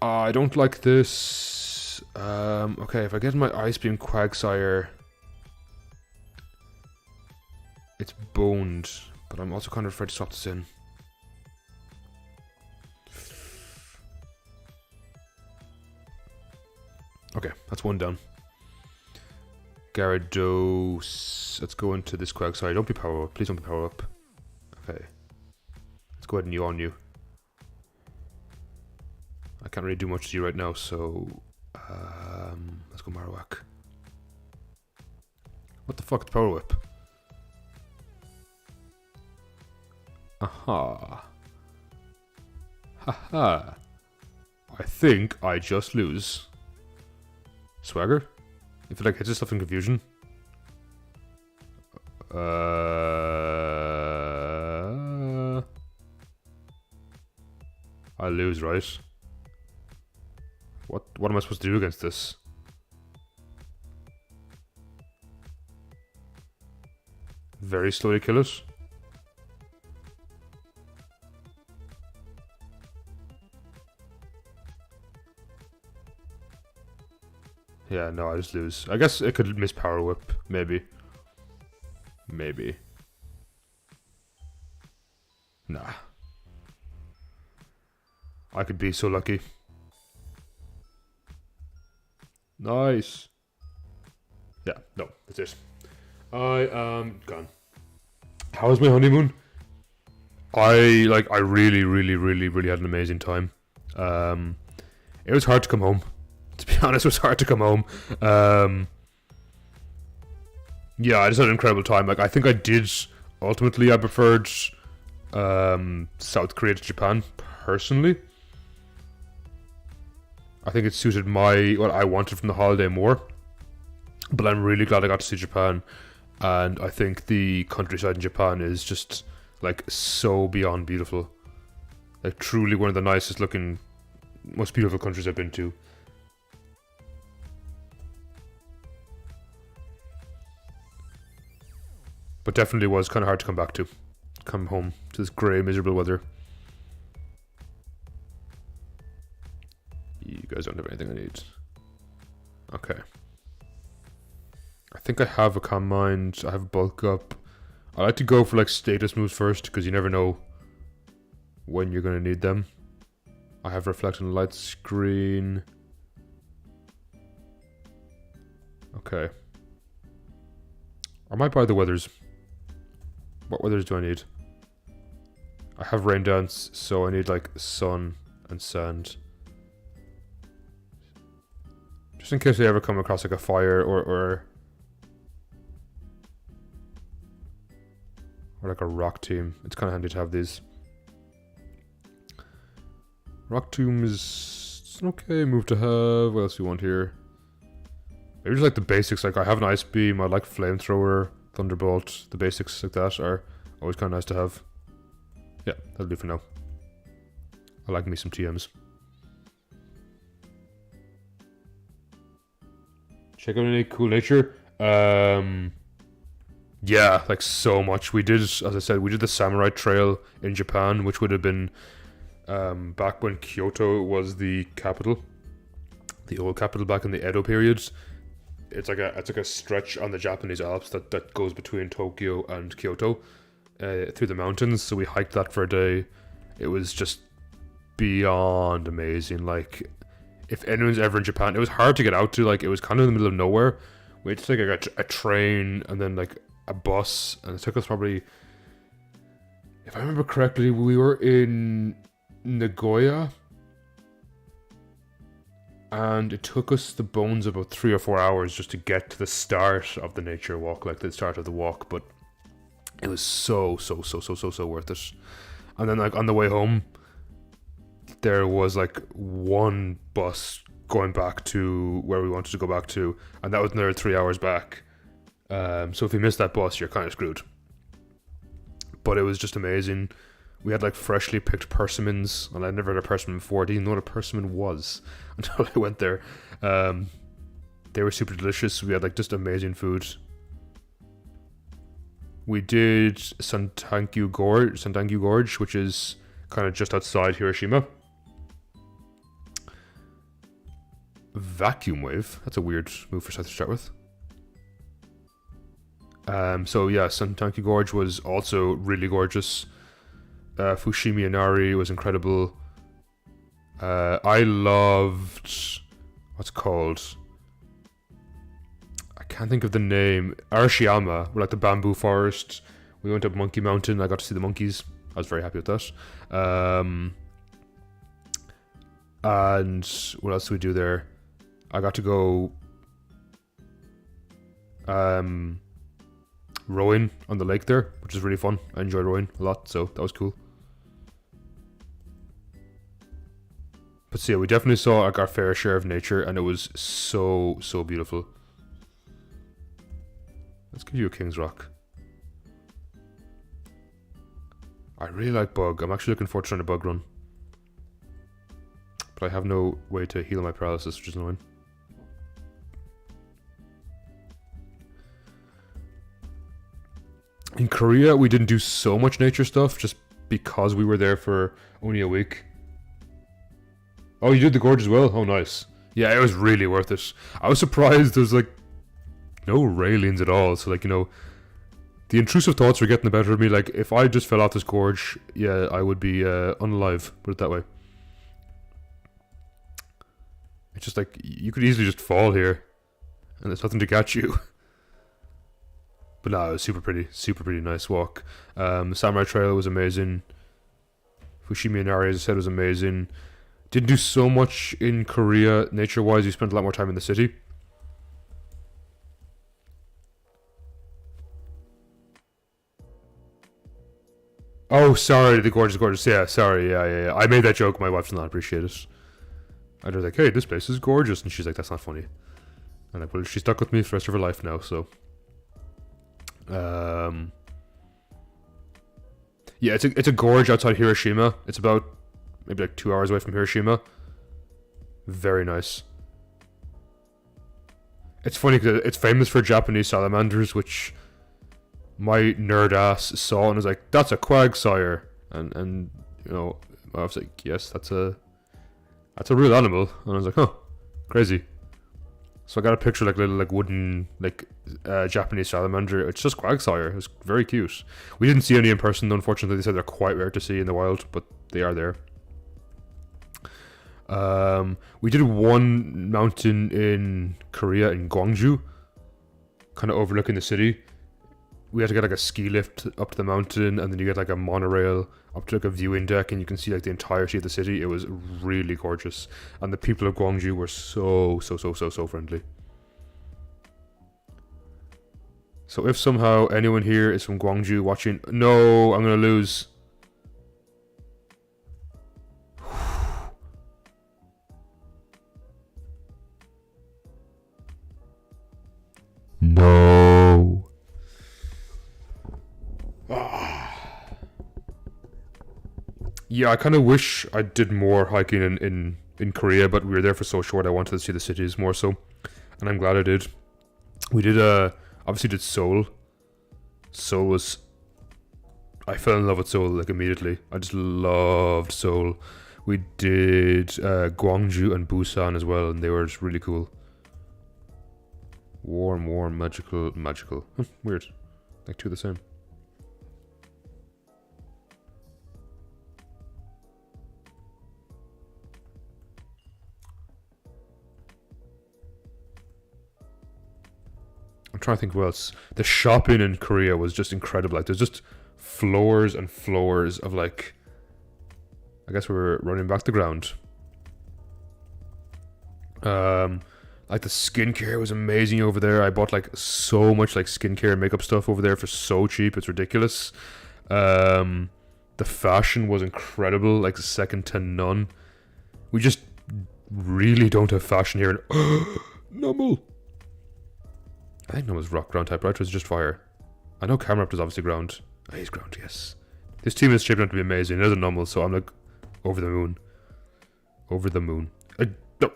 Speaker 1: I don't like this. Okay, if I get my Ice Beam Quagsire, it's boned, but I'm also kind of afraid to swap this in. Okay, that's one down. Gyarados. Let's go into this Quagsire. Don't be power up. Please don't be power up. Okay. Let's go ahead and yawn you. I can't really do much to you right now, so let's go Marowak. What the fuck is Power Whip? Aha. Haha. I think I just lose. Swagger? If it like hits stuff in confusion. I lose, right? What am I supposed to do against this? Very slowly kill it. Yeah, no, I just lose. I guess it could miss Power Whip, maybe. Maybe. Nah. I could be so lucky. Nice. Yeah, no, that's it. I am gone. How was my honeymoon? I really had an amazing time. It was hard to come home. To be honest, it was hard to come home. Yeah, I just had an incredible time. Like, I think I did. Ultimately, I preferred South Korea to Japan personally. I think it suited what I wanted from the holiday more. But I'm really glad I got to see Japan. And I think the countryside in Japan is just, like, so beyond beautiful. Like, truly one of the nicest looking, most beautiful countries I've been to. But definitely was kind of hard to come back to. Come home to this grey, miserable weather. You guys don't have anything I need. Okay. I think I have a Calm Mind. I have Bulk Up. I like to go for like status moves first because you never know when you're going to need them. I have Reflecting Light Screen. Okay. I might buy the weathers. What weathers do I need? I have Rain Dance, so I need like sun and sand. Just in case I ever come across like a fire or like a rock team. It's kind of handy to have these. Rock Tomb is an okay move to have. What else do you want here? Maybe just like the basics. Like I have an Ice Beam. I like Flamethrower, Thunderbolt. The basics like that are always kind of nice to have. Yeah, that'll do for now. I like me some TMs. Check out any cool nature. Yeah, like so much. We did, as I said, we did the Samurai Trail in Japan, which would have been back when Kyoto was the capital, the old capital back in the Edo periods. It's like a stretch on the Japanese Alps that goes between Tokyo and Kyoto through the mountains. So we hiked that for a day. It was just beyond amazing. Like, if anyone's ever in Japan, it was hard to get out to. Like, it was kind of in the middle of nowhere. We had to take like a train and then like a bus, and it took us probably, if I remember correctly, we were in Nagoya, And it took us the bones about 3 or 4 hours just to get to the start of the nature walk, like the start of the walk, but it was so worth it. And then like on the way home, there was like one bus going back to where we wanted to go back to, and that was another 3 hours back. So if you miss that bus, you're kind of screwed. But it was just amazing. We had like freshly picked persimmons, and I'd never had a persimmon before. I didn't know what a persimmon was until I went there. They were super delicious. We had like just amazing food. We did Santanku Gorge, which is kind of just outside Hiroshima. Vacuum wave. That's a weird move for South to start with. So yeah, Santanku Gorge was also really gorgeous. Fushimi Inari was incredible. I loved... what's it called? I can't think of the name. Arashiyama, like the bamboo forest. We went up Monkey Mountain. I got to see the monkeys. I was very happy with that. And what else did we do there? I got to go rowing on the lake there, which is really fun. I enjoyed rowing a lot, so that was cool. But so yeah, we definitely saw like our fair share of nature, and it was so beautiful. Let's give you a King's Rock. I really like bug. I'm actually looking forward to trying a bug run. But I have no way to heal my paralysis, which is annoying. In Korea, we didn't do so much nature stuff just because we were there for only a week. Oh, you did the gorge as well? Oh, nice. Yeah, it was really worth it. I was surprised there's like no railings at all. So like, you know, the intrusive thoughts were getting the better of me. Like, if I just fell off this gorge, yeah, I would be unalive, put it that way. It's just like, you could easily just fall here, and there's nothing to catch you. But no, it was super pretty nice walk. Samurai Trail was amazing. Fushimi Inari, as I said, was amazing. Didn't do so much in Korea, nature-wise. We spent a lot more time in the city. Oh, sorry, the gorge is gorgeous. Yeah, sorry, yeah. I made that joke. My wife did not appreciate it. I was like, hey, this place is gorgeous. And she's like, that's not funny. And like, well, she's stuck with me for the rest of her life now, so. Yeah, it's a gorge outside Hiroshima. It's about maybe like 2 hours away from Hiroshima. Very nice. It's funny because it's famous for Japanese salamanders, which my nerd ass saw and was like, that's a quagsire. And you know, I was like, yes, that's a real animal. And I was like, huh, crazy. So I got a picture like little like wooden like Japanese salamander. It's just quagsire. It was very cute. We didn't see any in person, unfortunately. They said they're quite rare to see in the wild, but they are there. We did one mountain in Korea, in Gwangju, kind of overlooking the city. We had to get like a ski lift up to the mountain, and then you get like a monorail up to like a viewing deck, and you can see like the entirety of the city. It was really gorgeous, and the people of Gwangju were so friendly. So if somehow anyone here is from Gwangju watching, no, I'm gonna lose. No. Yeah, I kind of wish I did more hiking in Korea, but we were there for so short. I wanted to see the cities more so, and I'm glad I did. We did obviously did Seoul. Seoul was, I fell in love with Seoul like immediately. I just loved Seoul. We did Gwangju and Busan as well, and they were just really cool. Warm, magical. Weird. Like two of the same. I'm trying to think what else. The shopping in Korea was just incredible. Like, there's just floors and floors of like, I guess we were running back the ground. Um, like the skincare was amazing over there. I bought like so much like skincare and makeup stuff over there for so cheap. It's ridiculous. The fashion was incredible, like second to none. We just really don't have fashion here. Numble. I think Numble's rock ground type, right? Or is it just fire? I know Cameraptor's obviously ground. Oh, he's ground, yes. This team is shaping up to be amazing. There's a Numble, so I'm like over the moon. Over the moon. No,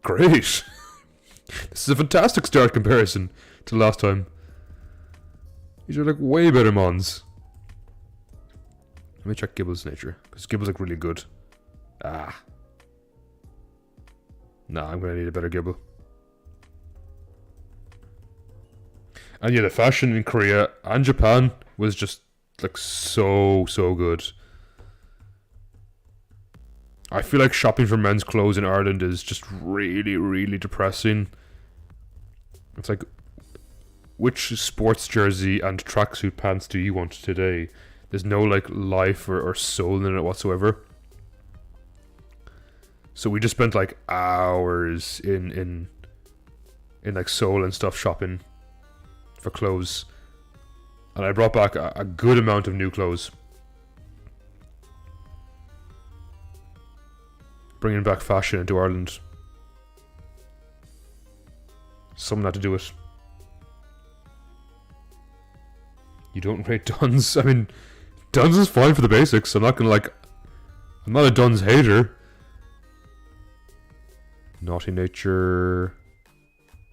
Speaker 1: great. This is a fantastic start comparison to last time. These are like way better mons. Let me check Gibble's nature, because Gibble's like really good. Nah, I'm gonna need a better Gibble. And yeah, the fashion in Korea and Japan was just like so good. I feel like shopping for men's clothes in Ireland is just really depressing. It's like, which sports jersey and tracksuit pants do you want today? There's no like life or soul in it whatsoever. So we just spent like hours in like Seoul and stuff shopping for clothes, and I brought back a good amount of new clothes, bringing back fashion into Ireland. Someone had to do it. You don't rate Duns? I mean, Duns is fine for the basics. I'm not a Duns hater. Naughty Nature.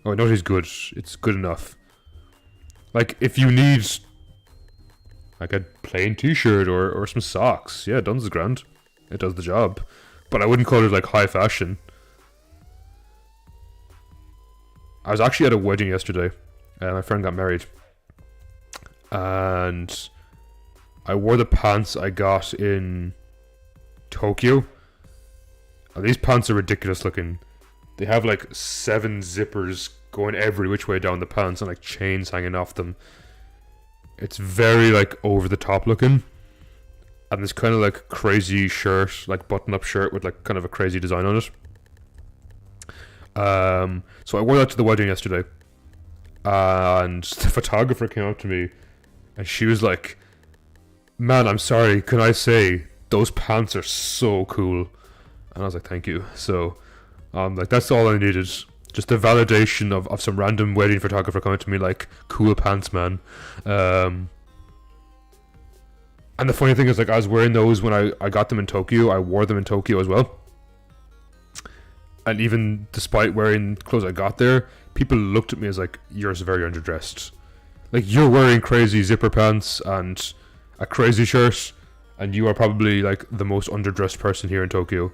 Speaker 1: Oh, Naughty's good. It's good enough. Like, if you need like a plain t-shirt or some socks, yeah, Duns is grand. It does the job. But I wouldn't call it like high fashion. I was actually at a wedding yesterday. My friend got married. And I wore the pants I got in Tokyo. And these pants are ridiculous looking. They have like 7 zippers going every which way down the pants and like chains hanging off them. It's very like over the top looking. And this kind of like crazy shirt, like button up shirt with like kind of a crazy design on it. So I wore that to the wedding yesterday. And the photographer came up to me and she was like, "Man, I'm sorry, can I say those pants are so cool?" And I was like, "Thank you." So like that's all I needed. Just a validation of some random wedding photographer coming to me like, "Cool pants, man." And the funny thing is, like, I was wearing those when I got them in Tokyo. I wore them in Tokyo as well. And even despite wearing clothes I got there, people looked at me as like, "You're very underdressed. Like, you're wearing crazy zipper pants and a crazy shirt, and you are probably like the most underdressed person here in Tokyo."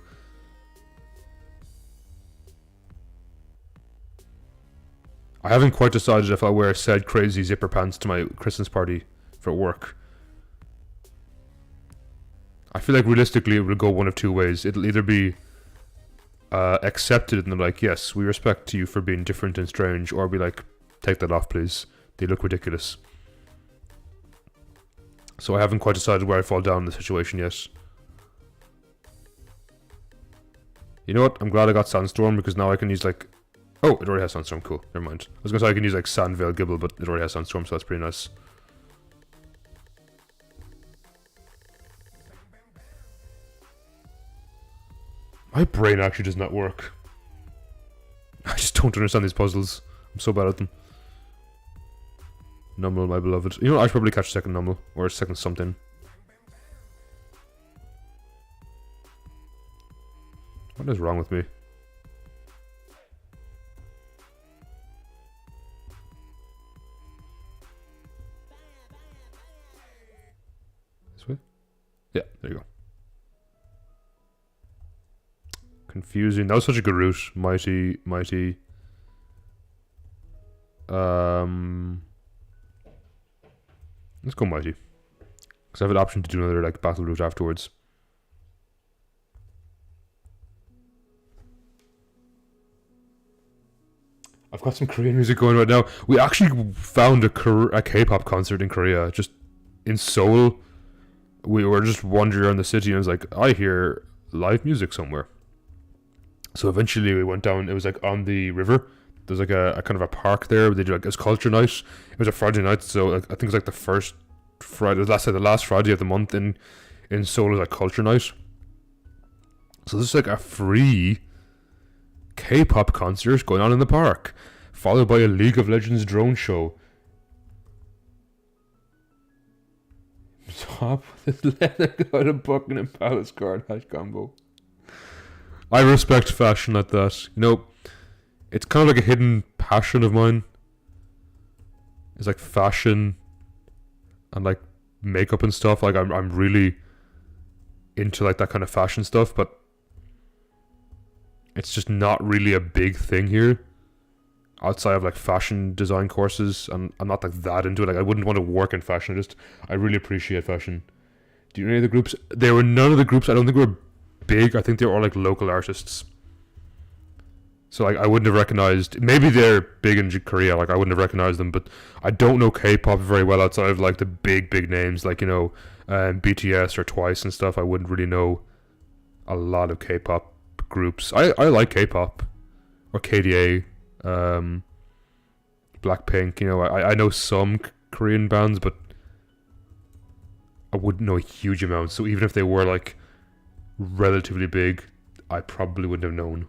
Speaker 1: I haven't quite decided if I'll wear said crazy zipper pants to my Christmas party for work. I feel like realistically it will go one of two ways. It'll either be accepted and they're like, "Yes, we respect you for being different and strange," or be like, "Take that off, please. They look ridiculous." So I haven't quite decided where I fall down in the situation yet. You know what? I'm glad I got Sandstorm because now I can use like... Oh, it already has Sandstorm. Cool. Never mind. I was going to say I can use like Sandvale Gibble, but it already has Sandstorm, so that's pretty nice. My brain actually does not work. I just don't understand these puzzles. I'm so bad at them. Numble, my beloved. You know what? I should probably catch a second Numble. Or a second something. What is wrong with me? This way? Yeah, there you go. Confusing. That was such a good route. Mighty. Let's go Mighty. Because I have an option to do another like battle route afterwards. I've got some Korean music going right now. We actually found a K-pop concert in Korea, just in Seoul. We were just wandering around the city and I was like, I hear live music somewhere. So eventually we went down. It was like on the river. There's like a kind of a park there. Where they do like this culture night. It was a Friday night, so like, I think it was like the first Friday, the last Friday of the month in Seoul is like culture night. So this is like a free K-pop concert going on in the park, followed by a League of Legends drone show. Top with leather got a Buckingham Palace card hash combo. I respect fashion like that. You know, it's kind of like a hidden passion of mine. It's like fashion and like makeup and stuff. Like I'm really into like that kind of fashion stuff, but it's just not really a big thing here. Outside of like fashion design courses, and I'm not like that into it. Like I wouldn't want to work in fashion. I really appreciate fashion. Do you know any of the groups? There were none of the groups. I don't think were big. I think they were all like local artists. So like I wouldn't have recognized. Maybe they're big in Korea. Like I wouldn't have recognized them. But I don't know K-pop very well outside of like the big names, like you know, BTS or Twice and stuff. I wouldn't really know a lot of K-pop groups. I like K-pop or KDA. Blackpink, you know, I know some Korean bands, but I wouldn't know a huge amount. So even if they were like relatively big, I probably wouldn't have known.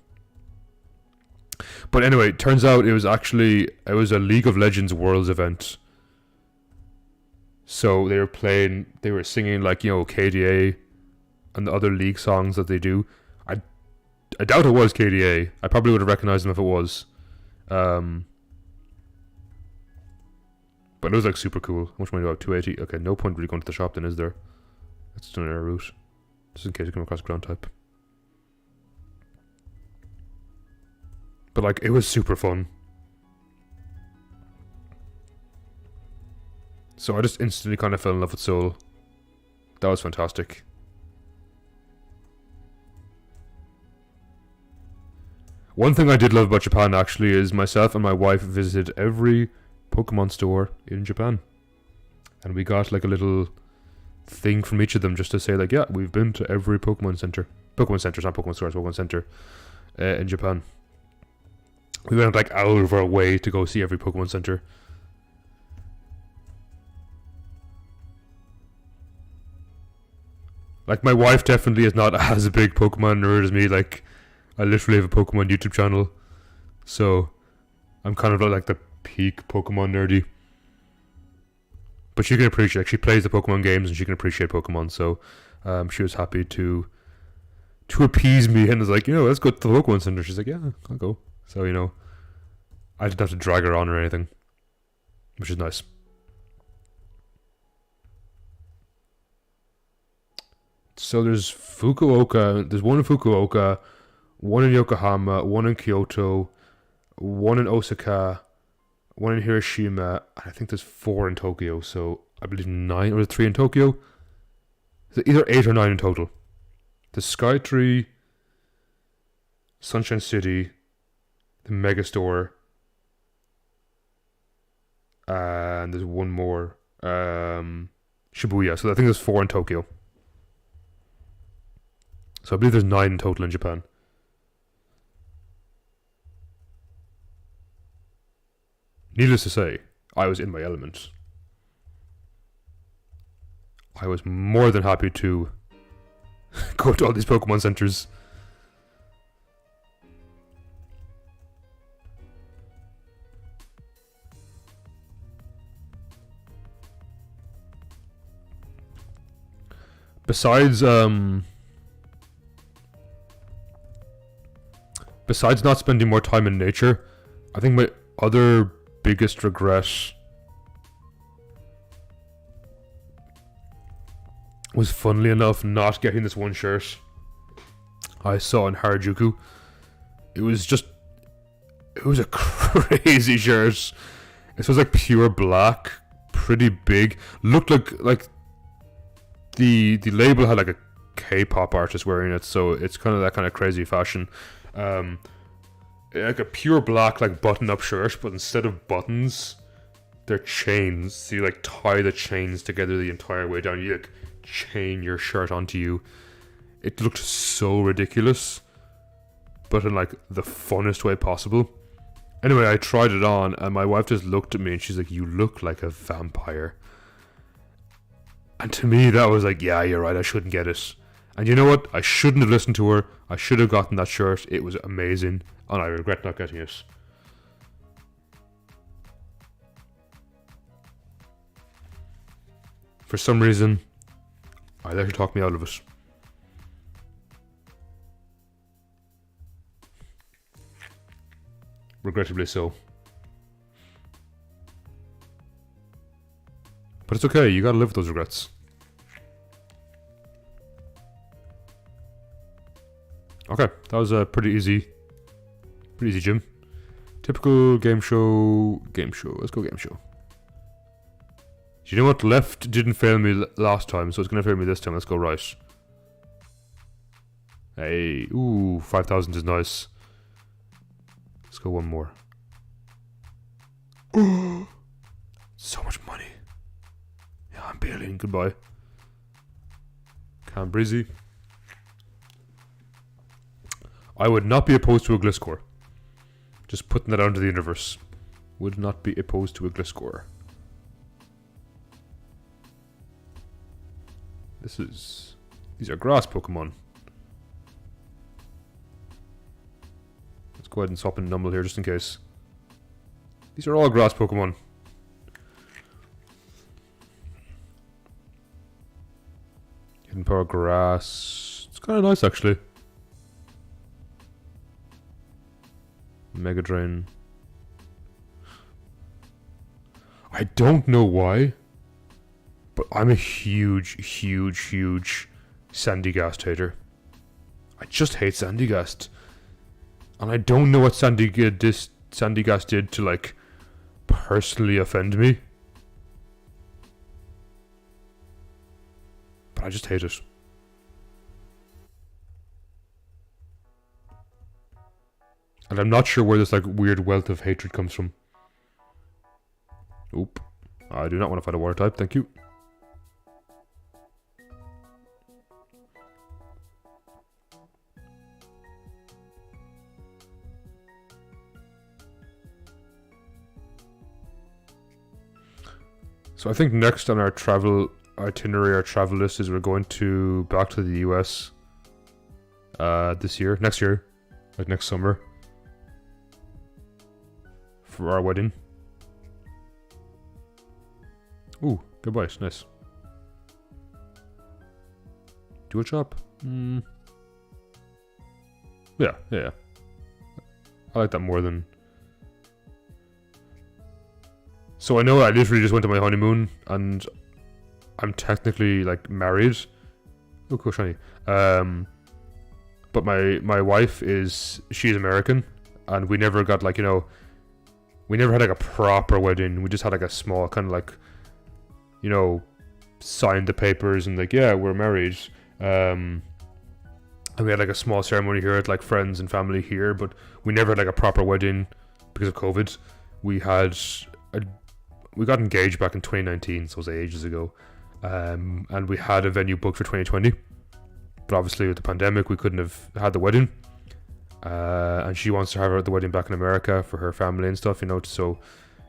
Speaker 1: But anyway, it turns out it was a League of Legends Worlds event. So they were singing like, you know, KDA and the other League songs that they do. I doubt it was KDA. I probably would have recognized them if it was. But it was like super cool. How much money do I have? 280. Okay, no point really going to the shop then, is there? Let's do an air route. Just in case you come across ground type. But like, it was super fun. So I just instantly kind of fell in love with Seoul. That was fantastic. One thing I did love about Japan actually is myself and my wife visited every Pokemon store in Japan. And we got like a little thing from each of them just to say like, yeah, we've been to every Pokemon Center. Pokemon Centers, not Pokemon stores, Pokemon Center in Japan. We went like out of our way to go see every Pokemon Center. Like my wife definitely is not as a big Pokemon nerd as me. Like I literally have a Pokemon YouTube channel, so I'm kind of like the peak Pokemon nerdy. But she can appreciate, like, she plays the Pokemon games and she can appreciate Pokemon, so she was happy to appease me and was like, you know, let's go to the Pokemon Center. She's like, yeah, I'll go. So, you know, I didn't have to drag her on or anything, which is nice. So there's Fukuoka, there's one in Fukuoka, one in Yokohama, one in Kyoto, one in Osaka, one in Hiroshima, and I think there's 4 in Tokyo, so I believe 9, or 3 in Tokyo? So either 8 or 9 in total. The Skytree, Sunshine City, the Megastore, and there's one more, Shibuya, so I think there's 4 in Tokyo. So I believe there's 9 in total in Japan. Needless to say, I was in my element. I was more than happy to go to all these Pokemon centers. Besides not spending more time in nature, I think my other biggest regret was, funnily enough, not getting this one shirt I saw in Harajuku. It was a crazy shirt. It was like pure black, pretty big. Looked like the label had like a K-pop artist wearing it, so it's kind of that kind of crazy fashion. Like a pure black, like button-up shirt, but instead of buttons, they're chains. So you like tie the chains together the entire way down. You like chain your shirt onto you. It looked so ridiculous. but in like the funnest way possible. Anyway, I tried it on, and my wife just looked at me and she's like, "You look like a vampire." And to me, that was like, yeah, you're right, I shouldn't get it. And you know what? I shouldn't have listened to her. I should have gotten that shirt. It was amazing, and I regret not getting it. For some reason, I let her talk me out of it. Regrettably so. But it's okay, you gotta live with those regrets. Okay, that was a pretty easy gym. Typical game show. Let's go game show. Do you know what? Left didn't fail me last time, so it's gonna fail me this time. Let's go right. Hey, ooh, 5,000 is nice. Let's go one more. So much money. Yeah, I'm bailing. Goodbye. Cam Breezy. I would not be opposed to a Gliscor. Just putting that out into the universe. Would not be opposed to a Gliscor. These are grass Pokemon. Let's go ahead and swap in Numble here just in case. These are all grass Pokemon. Hidden Power Grass. It's kind of nice actually. Mega Drain. I don't know why, but I'm a huge Sandygast hater. I just hate Sandygast. And I don't know what Sandygast did to, like, personally offend me. But I just hate it. And I'm not sure where this, like, weird wealth of hatred comes from. Oop. I do not want to fight a water type, thank you. So I think next on our travel itinerary, our travel list, is we're going back to the US next year, like next summer, for our wedding. Ooh, goodbye, nice. Dual chop? Yeah. I like that more than... So I know I literally just went to my honeymoon, and I'm technically, like, married. Oh, cool, shiny. But my wife she's American, and we never got, like, we never had, like, a proper wedding. We just had, like, a small kind of, like, signed the papers and, like, yeah, we're married. And we had, like, a small ceremony here at, like, friends and family here, but we never had, like, a proper wedding because of COVID. We got engaged back in 2019, so it was ages ago. And we had a venue booked for 2020. But obviously with the pandemic, we couldn't have had the wedding. And she wants to have the wedding back in America for her family and stuff, so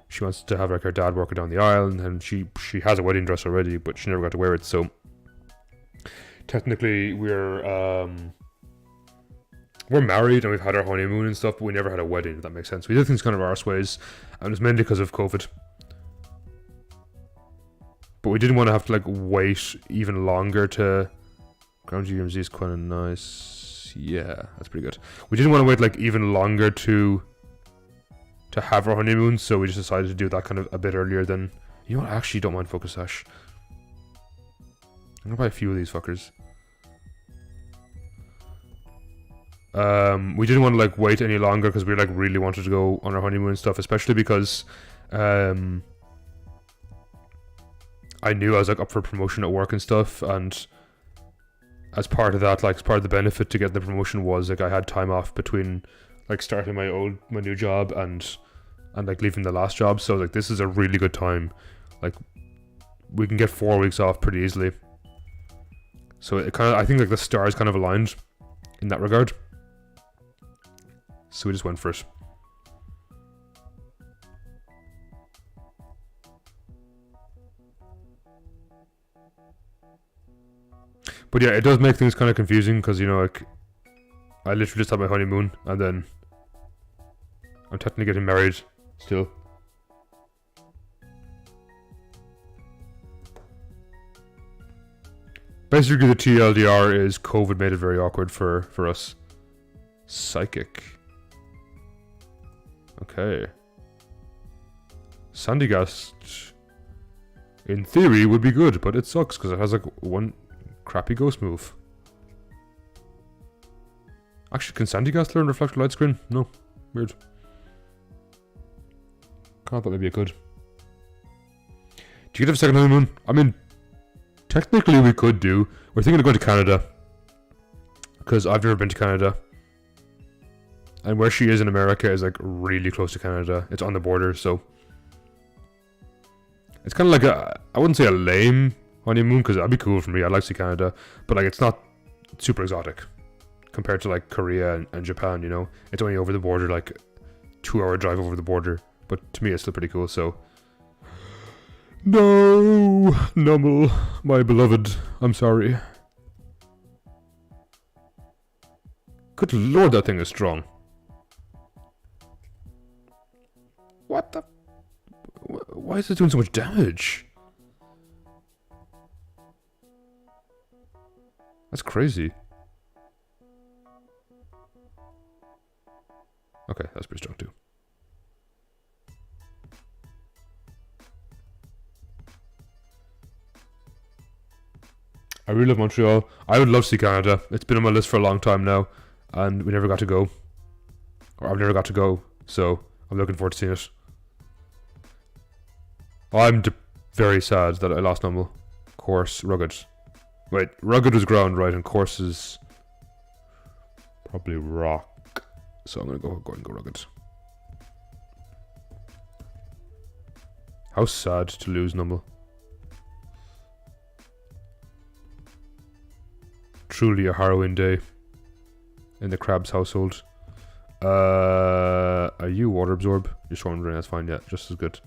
Speaker 1: she wants to have, like, her dad walking down the aisle, and she has a wedding dress already, but she never got to wear it. So technically we're married and we've had our honeymoon and stuff, but we never had a wedding, if that makes sense. We did things kind of arse ways, and it's mainly because of COVID. But we didn't want to have to, like, wait even longer to... Ground GMZ is kind of nice. Yeah, that's pretty good. We didn't want to wait, like, even longer to have our honeymoon, so we just decided to do that kind of a bit earlier than... You know what? I actually don't mind Focus Sash. I'm gonna buy a few of these fuckers. We didn't want to, like, wait any longer because we, like, really wanted to go on our honeymoon and stuff, especially because I knew I was, like, up for promotion at work and stuff, and as part of that, like, as part of the benefit to get the promotion was, like, I had time off between, like, starting my new job and like leaving the last job. So, like, this is a really good time. Like, we can get 4 weeks off pretty easily. So it kind of, I think, like, the stars kind of aligned in that regard. So we just went for it. But yeah, it does make things kind of confusing because, you know, like, I literally just had my honeymoon and then I'm technically getting married still. Basically, the TLDR is COVID made it very awkward for us. Psychic. Okay. Sandygast, in theory, would be good, but it sucks because it has like one crappy ghost move. Actually, can Sandygast learn Reflector Light Screen? No. Weird. Can't thought maybe it could. Do you get a second honeymoon? I mean, technically we could do. We're thinking of going to Canada. Because I've never been to Canada. And where she is in America is like really close to Canada. It's on the border, so... It's kind of like a... I wouldn't say a lame honeymoon, because that'd be cool for me. I'd like to see Canada. But like, it's not super exotic. Compared to like Korea and Japan, you know? It's only over the border, like 2-hour drive over the border. But to me, it's still pretty cool, so... No! Nummel, my beloved. I'm sorry. Good lord, that thing is strong. What the... Why is it doing so much damage? That's crazy. Okay, that's pretty strong too. I really love Montreal. I would love to see Canada. It's been on my list for a long time now, and we never got to go. Or I've never got to go, so I'm looking forward to seeing it. I'm very sad that I lost Nummel. Course, rugged. Wait, rugged was ground, right? And course is probably rock. So I'm gonna go and go rugged. How sad to lose Nummel. Truly a harrowing day in the Crabs household. Are you water absorb? You're storm drain, that's fine, yeah, just as good.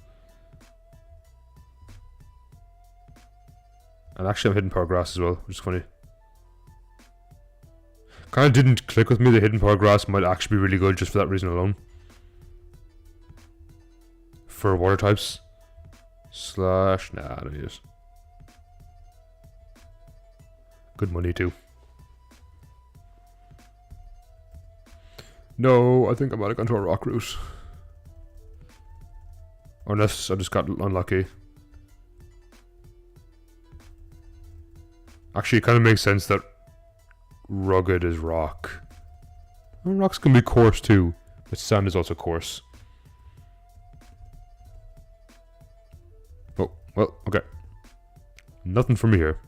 Speaker 1: And actually I'm hidden power grass as well, which is funny. Kind of didn't click with me, the hidden power grass might actually be really good just for that reason alone. For water types. Slash, nah, I don't need it. Good money too. No, I think I might have gone to a rock route. Unless I just got unlucky. Actually, it kind of makes sense that rugged is rock. Well, rocks can be coarse too, but sand is also coarse. Oh, well, okay. Nothing for me here.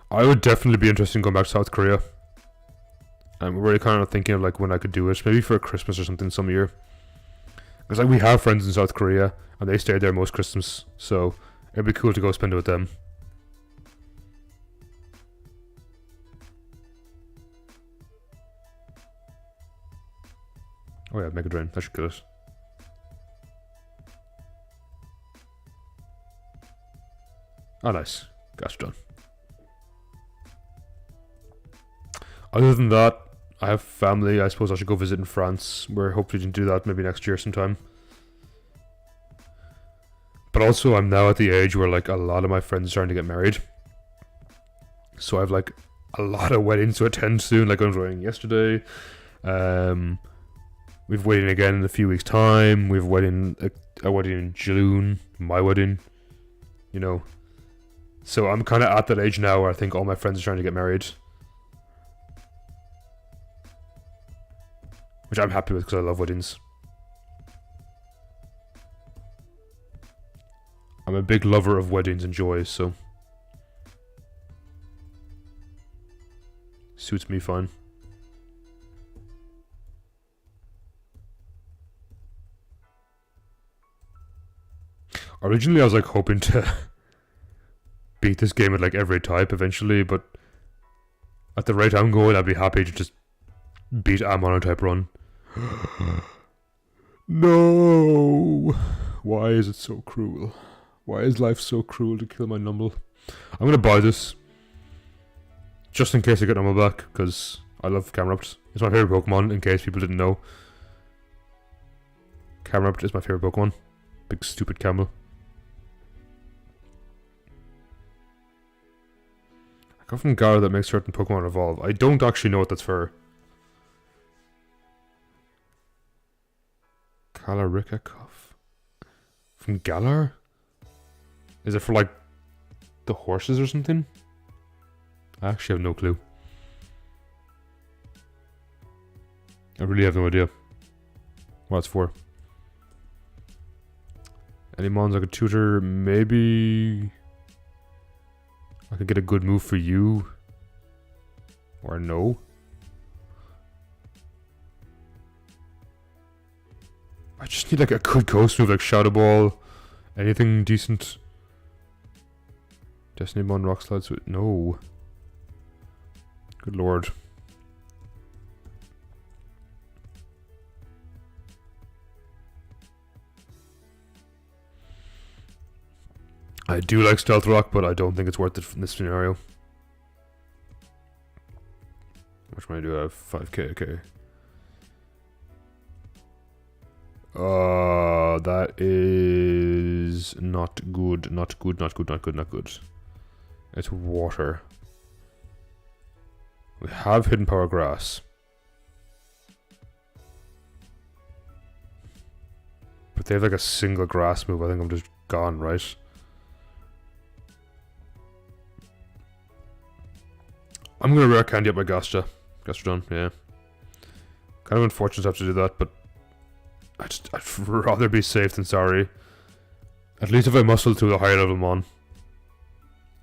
Speaker 1: I would definitely be interested in going back to South Korea. And we're really kind of thinking of like when I could do it. Maybe for Christmas or something some year. Because like we have friends in South Korea and they stay there most Christmas. So it'd be cool to go spend it with them. Oh yeah, Mega Drain. That should kill it. Oh nice. Gotcha, done. Other than that, I have family. I suppose I should go visit in France. We're hopefully to do that maybe next year sometime. But also, I'm now at the age where like a lot of my friends are starting to get married. So I have like a lot of weddings to attend soon. Like I was wedding yesterday. We've wedding again in a few weeks' time. We've wedding a wedding in June. My wedding. You know. So I'm kind of at that age now where I think all my friends are trying to get married. Which I'm happy with because I love weddings. I'm a big lover of weddings and joys, so suits me fine. Originally I was like hoping to beat this game at like every type eventually, but at the rate I'm going, I'd be happy to just beat a Monotype run. No! Why is it so cruel? Why is life so cruel to kill my Numble? I'm gonna buy this. Just in case I get Numble back, because I love Camerupt. It's my favorite Pokemon, in case people didn't know. Camerupt is my favorite Pokemon. Big stupid camel. I got from Galar that makes certain Pokemon evolve. I don't actually know what that's for. Calaricacov. From Galar? Is it for like the horses or something? I actually have no clue. I really have no idea what it's for. Any mons I could tutor? Maybe I could get a good move for you. Or no. I just need like a good ghost move like Shadow Ball. Anything decent. Destiny Mon Rock Slides with no. Good lord. I do like Stealth Rock, but I don't think it's worth it in this scenario. How much money do I have? 5k, okay. That is not good, not good, not good, not good, not good. It's water. We have Hidden Power Grass. But they have like a single grass move. I think I'm just gone, right? I'm gonna rare candy up my Gastrodon, yeah. Kind of unfortunate to have to do that, but I'd rather be safe than sorry. At least if I muscle to a higher level mon,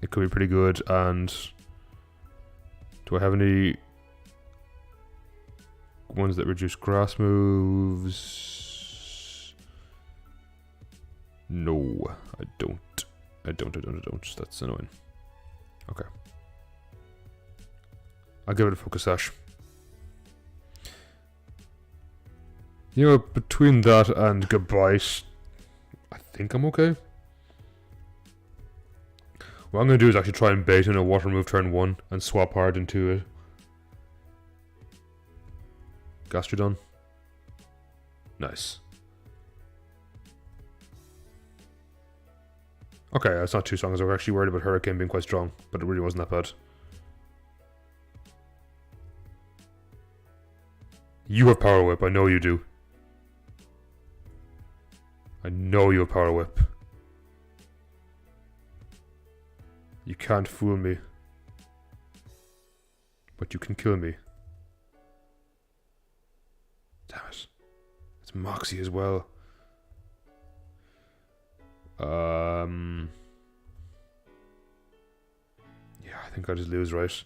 Speaker 1: it could be pretty good. And do I have any ones that reduce grass moves? No, I don't. I don't. That's annoying. Okay. I'll give it a Focus Sash. You know, between that and Gabite, I think I'm okay. What I'm going to do is actually try and bait in a water move turn 1 and swap hard into it. Gastrodon. Nice. Okay, that's not too strong, as I was actually worried about Hurricane being quite strong, but it really wasn't that bad. You have Power Whip, I know you do. I know you have Power Whip. You can't fool me. But you can kill me. Damn it. It's Moxie as well. Yeah, I think I just lose, right?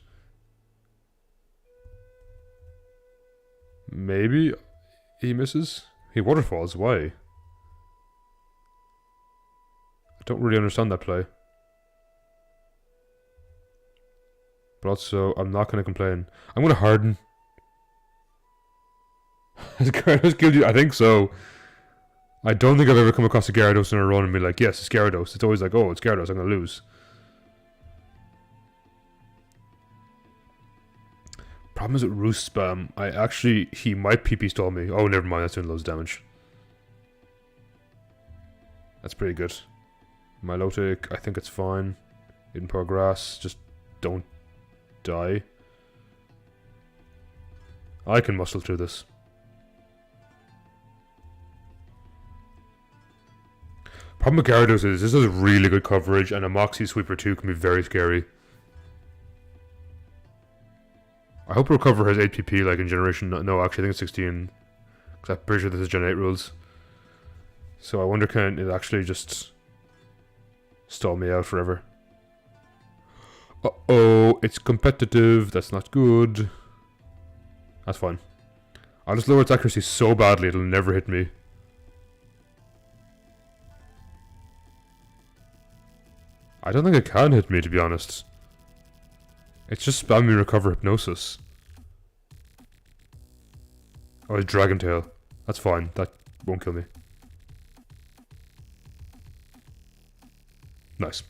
Speaker 1: Maybe he misses? He waterfalls, why? I don't really understand that play. But also, I'm not going to complain. I'm going to harden. Has Gyarados killed you? I think so. I don't think I've ever come across a Gyarados in a run and be like, yes, it's Gyarados. It's always like, oh, it's Gyarados, I'm going to lose. Problem is with Roost Spam, he might PP stall me. Oh, never mind, that's doing loads of damage. That's pretty good. Milotic, I think it's fine. Hidden Power Grass, just don't die. I can muscle through this. Problem with Gyarados is this is really good coverage, and a Moxie Sweeper 2 can be very scary. I hope Recover has 8 PP like in Generation... No, actually I think it's 16. Because I'm pretty sure this is Gen 8 rules. So I wonder can it actually just stall me out forever. Uh-oh, it's competitive. That's not good. That's fine. I'll just lower its accuracy so badly it'll never hit me. I don't think it can hit me, to be honest. It's just spamming recover hypnosis. Oh, it's Dragon Tail. That's fine. That won't kill me. Nice.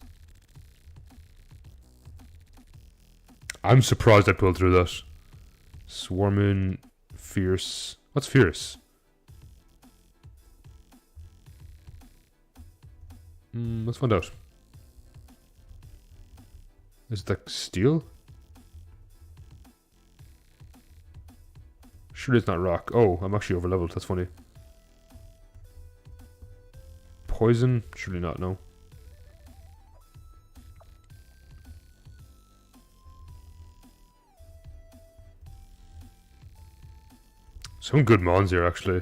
Speaker 1: I'm surprised I pulled through that. Swarming, fierce. What's fierce? Let's find out. Is it like steel? Surely it's not rock. Oh, I'm actually over leveled. That's funny. Poison? Surely not, no. Some good mons here, actually.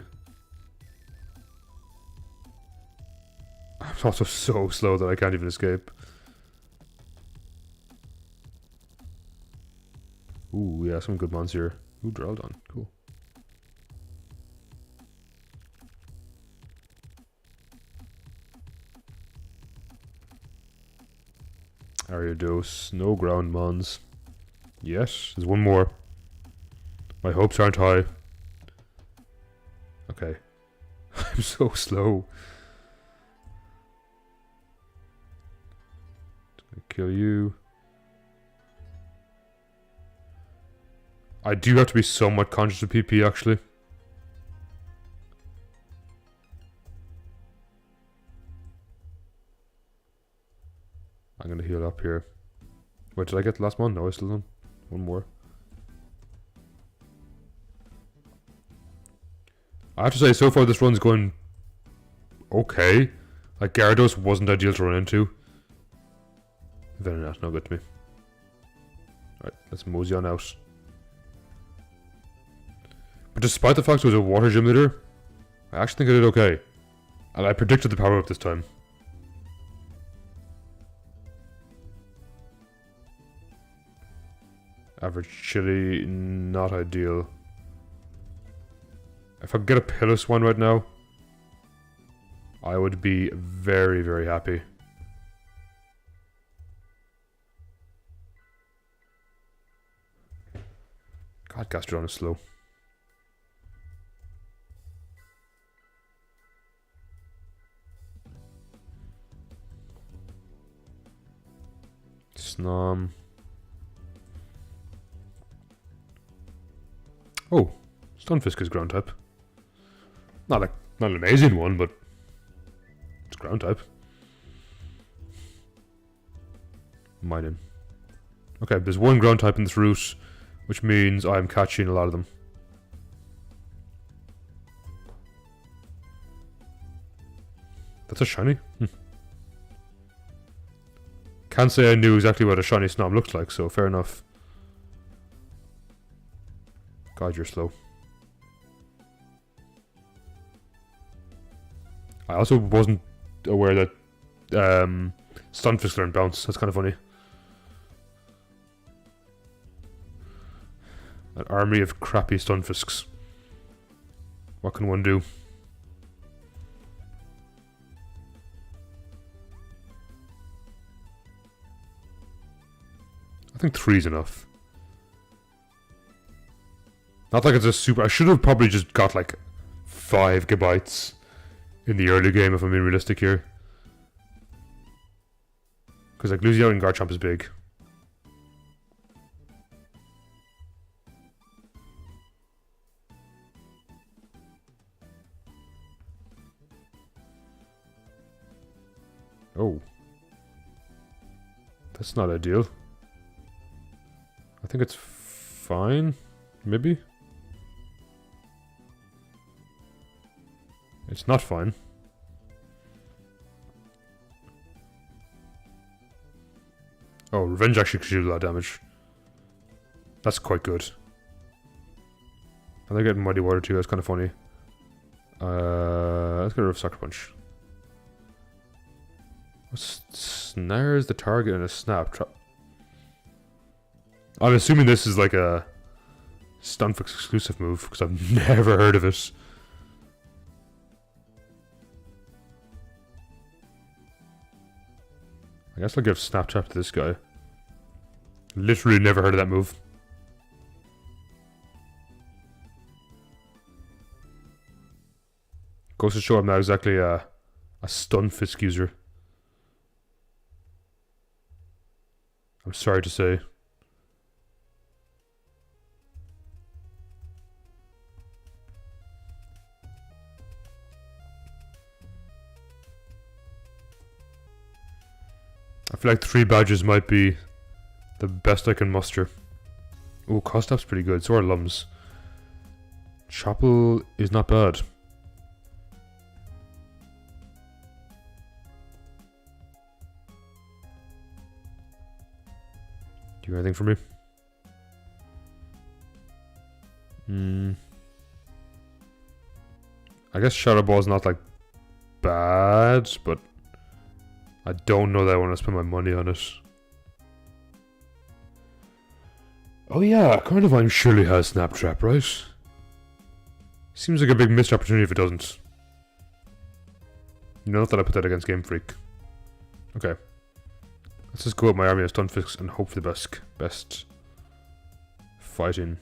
Speaker 1: I'm also so slow that I can't even escape. Ooh, yeah, some good mons here. Ooh, Draldon. Cool. Ariados. No ground mons. Yes, there's one more. My hopes aren't high. Okay. I'm so slow. Gonna kill you. I do have to be somewhat conscious of PP, actually. I'm gonna heal up here. Wait, did I get the last one? No, I still don't. One more. I have to say, so far this run's going okay. Like, Gyarados wasn't ideal to run into. Venonat, no good to me. Alright, let's mosey on out. But despite the fact it was a water gym leader, I actually think I did okay. And I predicted the power up this time. Average chili, not ideal. If I could get a Pillis one right now, I would be very, very happy. God, Gastrodon is slow. Snom. Oh, Stunfisk is ground type. Not an amazing one, but it's ground type. Mining. Okay, there's one ground type in this route, which means I'm catching a lot of them. That's a shiny? Can't say I knew exactly what a shiny Snom looked like, so fair enough. God, you're slow. I also wasn't aware that Stunfisk learned Bounce. That's kind of funny. An army of crappy Stunfisks. What can one do? I think 3's enough. Not like it's a super... I should have probably just got like 5 gigabytes in the early game if I'm being realistic here. Because like losing out in Garchomp is big. Oh. That's not ideal. I think it's fine. Maybe? It's not fine. Oh, Revenge actually could do a lot of damage. That's quite good. And they're getting Mighty Water too, that's kind of funny. Let's get rid of Sucker Punch. Snares the target in a snap trap. I'm assuming this is like a Stunfisk exclusive move, because I've never heard of it. I guess I'll give Snapchat to this guy. Literally never heard of that move. Goes to show I'm not exactly a Stunfisk user. I'm sorry to say. I feel like 3 badges might be the best I can muster. Ooh, Kostap's pretty good. So are Lums. Chapel is not bad. Do you have anything for me? I guess Shadow Ball's not like bad, but I don't know that I want to spend my money on it. Oh yeah, Carnivine surely has Snap Trap, right? Seems like a big missed opportunity if it doesn't. You know, not that I put that against Game Freak. Okay. Let's just go with my army of Stunfisks and hope for the best fighting.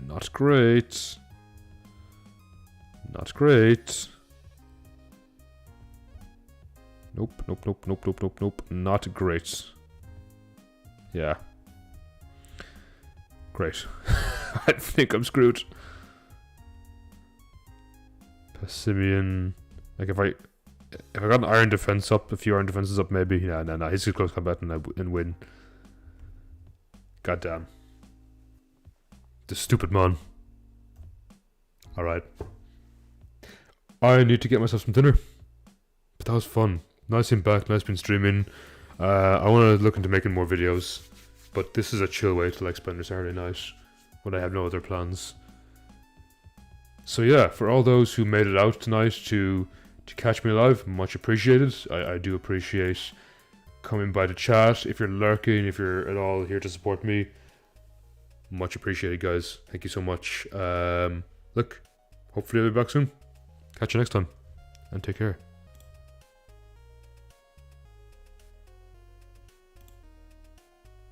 Speaker 1: Not great. Not great. Nope, nope, nope, nope, nope, nope, nope. Not great. Yeah. Great. I think I'm screwed. Passimian. Like if I got an iron defense up, a few iron defenses up, maybe. Yeah, no. He's close combat and win. Goddamn. The stupid man. Alright. I need to get myself some dinner. But that was fun. Nice being back, nice being streaming. I want to look into making more videos. But this is a chill way to like spend a Saturday night when I have no other plans. So yeah, for all those who made it out tonight to catch me live, much appreciated. I do appreciate coming by to chat. If you're lurking, if you're at all here to support me, much appreciated, guys. Thank you so much. Look, hopefully I'll be back soon. Catch you next time, and take care.